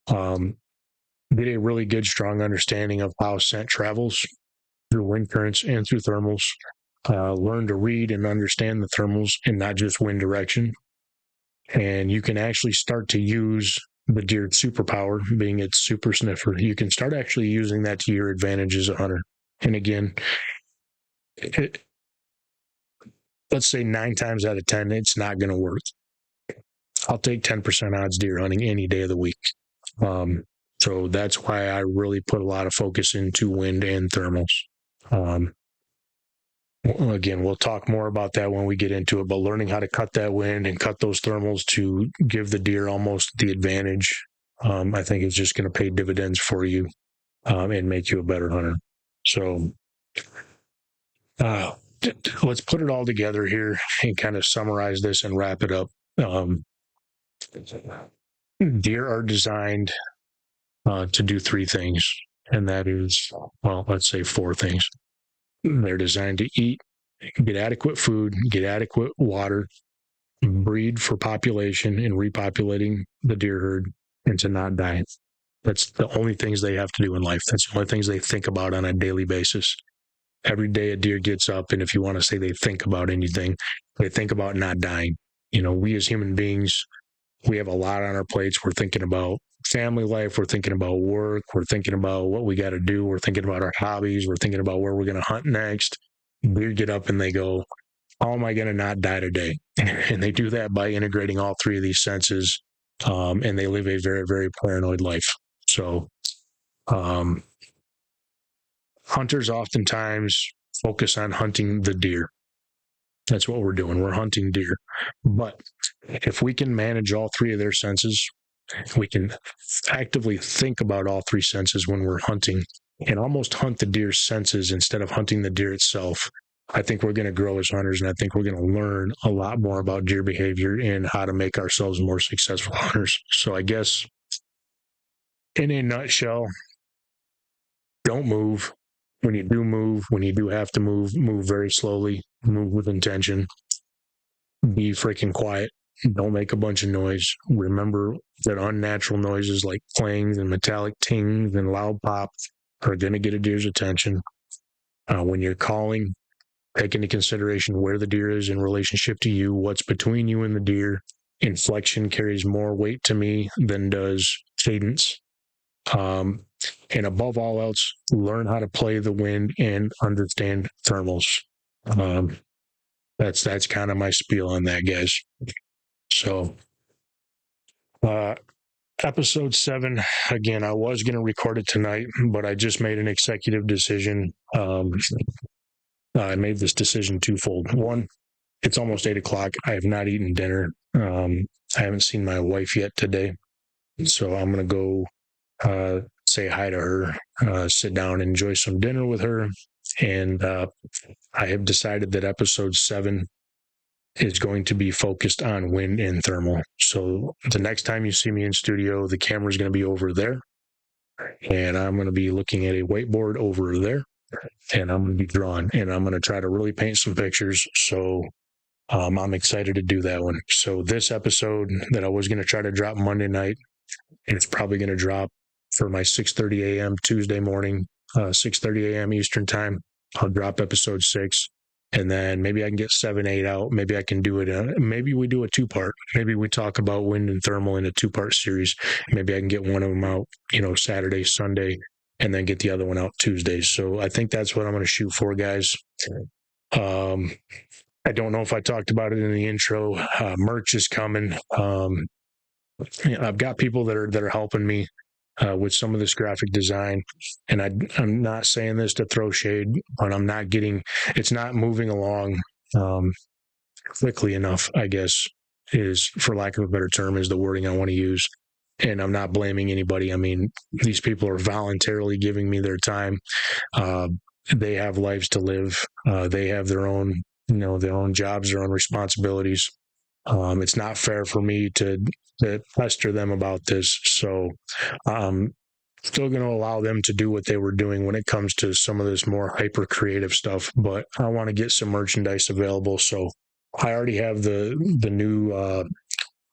Get a really good, strong understanding of how scent travels through wind currents and through thermals. Learn to read and understand the thermals and not just wind direction. And you can actually start to use the deer's superpower, being its super sniffer. You can start actually using that to your advantage as a hunter. And again, let's say 9 times out of 10, it's not going to work. I'll take 10% odds deer hunting any day of the week. So that's why I really put a lot of focus into wind and thermals. Again, we'll talk more about that when we get into it, but learning how to cut that wind and cut those thermals to give the deer almost the advantage, I think is just going to pay dividends for you and make you a better hunter. So let's put it all together here and kind of summarize this and wrap it up. Deer are designed to do 3 things, and that is, well, let's say 4 things. They're designed to eat, get adequate food, get adequate water, breed for population and repopulating the deer herd, and to not die. That's the only things they have to do in life. That's the only things they think about on a daily basis. Every day a deer gets up, and if you want to say they think about anything, they think about not dying. We as human beings, we have a lot on our plates. We're thinking about family life. We're thinking about work. We're thinking about what we got to do. We're thinking about our hobbies. We're thinking about where we're going to hunt next. Deer get up and they go, how am I going to not die today? And they do that by integrating all 3 of these senses, and they live a very, very paranoid life. So hunters oftentimes focus on hunting the deer. That's what we're doing. We're hunting deer. But if we can manage all 3 of their senses, we can actively think about all 3 senses when we're hunting and almost hunt the deer's senses instead of hunting the deer itself. I think we're going to grow as hunters, and I think we're going to learn a lot more about deer behavior and how to make ourselves more successful hunters. So I guess in a nutshell, don't move. When you do move, when you do have to move very slowly, move with intention. Be freaking quiet. Don't make a bunch of noise. Remember that unnatural noises like clangs and metallic tings and loud pops are going to get a deer's attention. When you're calling, take into consideration where the deer is in relationship to you, what's between you and the deer. Inflection carries more weight to me than does cadence. And above all else, learn how to play the wind and understand thermals. That's kind of my spiel on that, guys. So, episode 7, again, I was going to record it tonight, but I just made an executive decision. I made this decision twofold. One, it's almost 8 o'clock. I have not eaten dinner. I haven't seen my wife yet today. So I'm going to go say hi to her, sit down, enjoy some dinner with her. And I have decided that episode 7 is going to be focused on wind and thermal. So the next time you see me in studio, the camera is going to be over there. And I'm going to be looking at a whiteboard over there. And I'm going to be drawing. And I'm going to try to really paint some pictures. So I'm excited to do that one. So this episode that I was going to try to drop Monday night, and it's probably going to drop for my 6:30 a.m. Tuesday morning, 6:30 a.m. Eastern time. I'll drop episode 6, and then maybe I can get 7, 8 out. Maybe I can do it. Maybe we do a 2-part. Maybe we talk about wind and thermal in a 2-part series. Maybe I can get one of them out, Saturday, Sunday, and then get the other one out Tuesday. So I think that's what I'm going to shoot for, guys. I don't know if I talked about it in the intro. Merch is coming. I've got people that are helping me with some of this graphic design, and I'm not saying this to throw shade, but it's not moving along quickly enough, I guess, is, for lack of a better term, is the wording I want to use. And I'm not blaming anybody. I mean, these people are voluntarily giving me their time. They have lives to live. They have their own jobs, their own responsibilities. It's not fair for me to pester them about this. So I'm still going to allow them to do what they were doing when it comes to some of this more hyper creative stuff. But I want to get some merchandise available. So I already have the new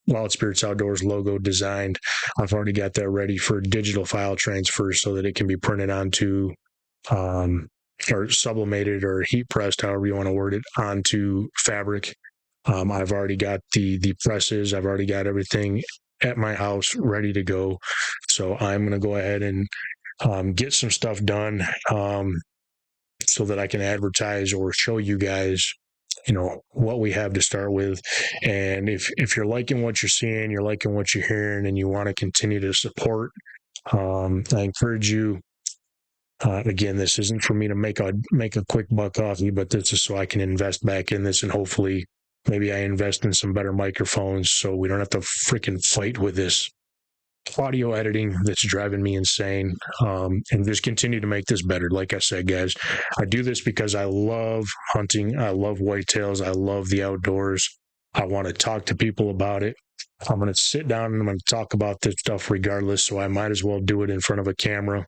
Wild Spirits Outdoors logo designed. I've already got that ready for digital file transfer so that it can be printed onto or sublimated or heat pressed, however you want to word it, onto fabric. I've already got the presses. I've already got everything at my house ready to go. So I'm going to go ahead and get some stuff done so that I can advertise or show you guys, what we have to start with. And if you're liking what you're seeing, you're liking what you're hearing, and you want to continue to support, I encourage you. Again, this isn't for me to make a quick buck off you, but this is so I can invest back in this, and hopefully maybe I invest in some better microphones so we don't have to freaking fight with this audio editing that's driving me insane, and just continue to make this better. Like I said, guys, I do this because I love hunting. I love whitetails. I love the outdoors. I want to talk to people about it. I'm going to sit down and I'm going to talk about this stuff regardless, so I might as well do it in front of a camera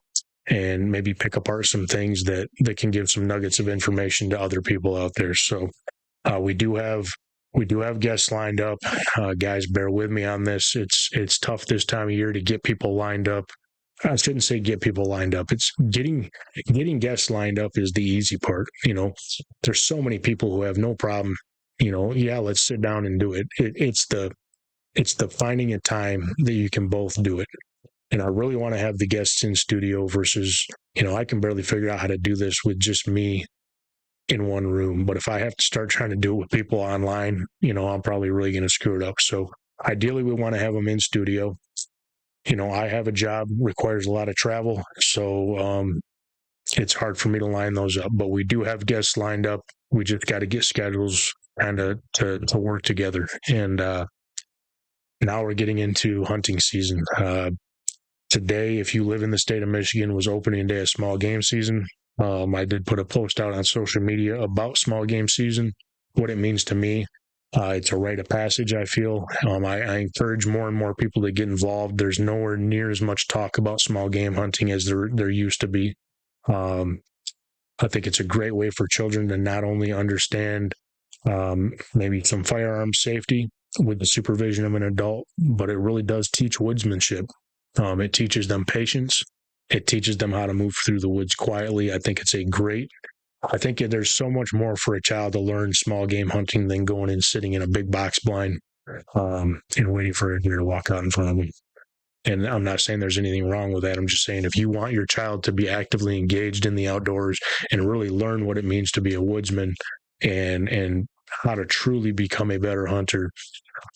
and maybe pick apart some things that can give some nuggets of information to other people out there. So we do have guests lined up. Guys, bear with me on this. It's tough this time of year to get people lined up. I shouldn't say get people lined up. It's getting guests lined up is the easy part. There's so many people who have no problem. Let's sit down and do it. It's the finding a time that you can both do it. And I really want to have the guests in studio versus, I can barely figure out how to do this with just me in one room. But if I have to start trying to do it with people online, I'm probably really going to screw it up. So ideally, we want to have them in studio. I have a job, requires a lot of travel. So it's hard for me to line those up. But we do have guests lined up. We just got to get schedules kind of to work together. And now we're getting into hunting season. Today, if you live in the state of Michigan, was opening day of small game season. I did put a post out on social media about small game season, what it means to me. It's a rite of passage, I feel. I encourage more and more people to get involved. There's nowhere near as much talk about small game hunting as there used to be. I think it's a great way for children to not only understand maybe some firearm safety, with the supervision of an adult, but it really does teach woodsmanship. It teaches them patience. It teaches them how to move through the woods quietly. I think there's so much more for a child to learn small game hunting than going and sitting in a big box blind and waiting for a deer to walk out in front of them. And I'm not saying there's anything wrong with that. I'm just saying if you want your child to be actively engaged in the outdoors and really learn what it means to be a woodsman and how to truly become a better hunter,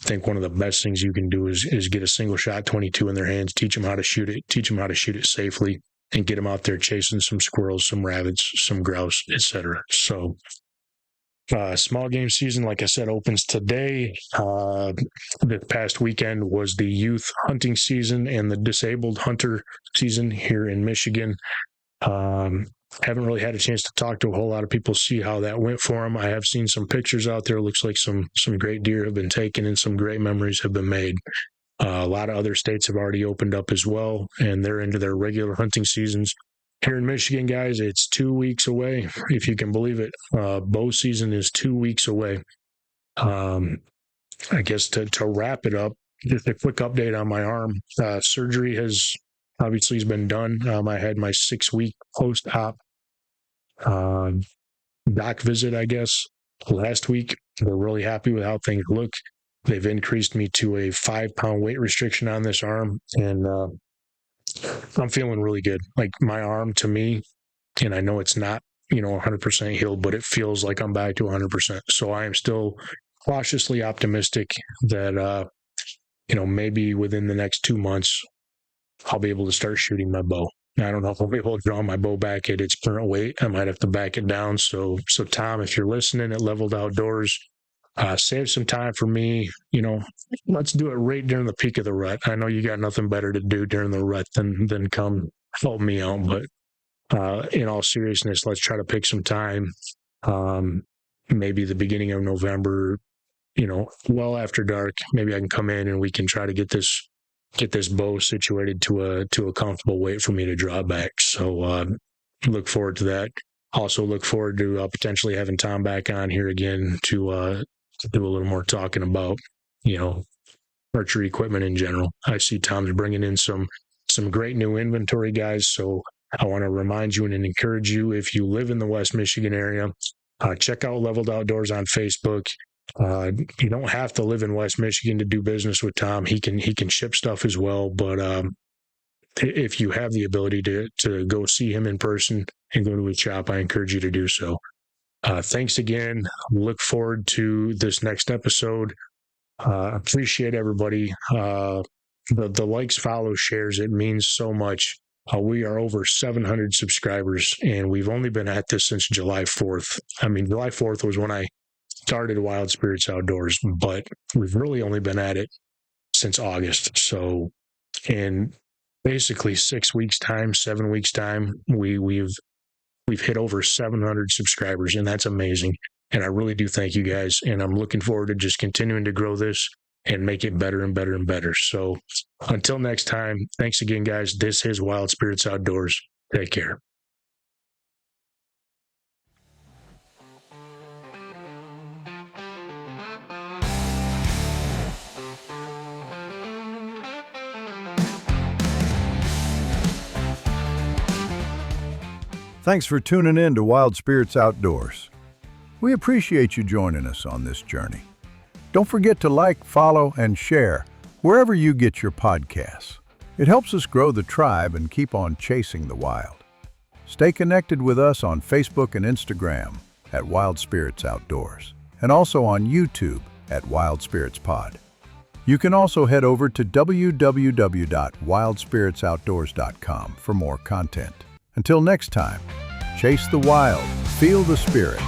I think one of the best things you can do is get a single shot 22 in their hands, teach them how to shoot it safely, and get them out there chasing some squirrels, some rabbits, some grouse, etc. So small game season, like I said, opens today. This past weekend was the youth hunting season and the disabled hunter season here in Michigan. Haven't really had a chance to talk to a whole lot of people, see how that went for them. I have seen some pictures out there. Looks like some great deer have been taken and some great memories have been made. A lot of other states have already opened up as well, and they're into their regular hunting seasons. Here in Michigan, guys, it's 2 weeks away, if you can believe it. Bow season is 2 weeks away. I guess to wrap it up, just a quick update on my arm. Surgery has been done. I had my 6-week post-op doc visit, I guess, last week. They're really happy with how things look. They've increased me to a 5-pound weight restriction on this arm, and I'm feeling really good. Like my arm, to me, and I know it's not 100% healed, but it feels like I'm back to 100%. So I am still cautiously optimistic that maybe within the next 2 months I'll be able to start shooting my bow. I don't know if I'll be able to draw my bow back at its current weight. I might have to back it down. So Tom, if you're listening at Leveled Outdoors, save some time for me. Let's do it right during the peak of the rut. I know you got nothing better to do during the rut than come help me out. But in all seriousness, let's try to pick some time. Maybe the beginning of November, well after dark. Maybe I can come in and we can try to get this bow situated to a comfortable weight for me to draw back. So look forward to that. Also look forward to potentially having Tom back on here again to do a little more talking about, archery equipment in general. I see Tom's bringing in some great new inventory, guys. So I want to remind you and encourage you, if you live in the West Michigan area, check out Leveled Outdoors on Facebook. You don't have to live in West Michigan to do business with Tom. He can ship stuff as well. But if you have the ability to go see him in person and go to his shop, I encourage you to do so. Thanks again. Look forward to this next episode. Appreciate everybody. The likes, follows, shares, it means so much. We are over 700 subscribers, and we've only been at this since July 4th. July 4th was when I started Wild Spirits Outdoors, but we've really only been at it since August. So in basically 6 weeks' time, 7 weeks' time, we've hit over 700 subscribers, and that's amazing. And I really do thank you guys, and I'm looking forward to just continuing to grow this and make it better and better and better. So until next time, thanks again, guys. This is Wild Spirits Outdoors. Take care. Thanks for tuning in to Wild Spirits Outdoors. We appreciate you joining us on this journey. Don't forget to like, follow, and share wherever you get your podcasts. It helps us grow the tribe and keep on chasing the wild. Stay connected with us on Facebook and Instagram at Wild Spirits Outdoors, and also on YouTube at Wild Spirits Pod. You can also head over to www.wildspiritsoutdoors.com for more content. Until next time, chase the wild, feel the spirit,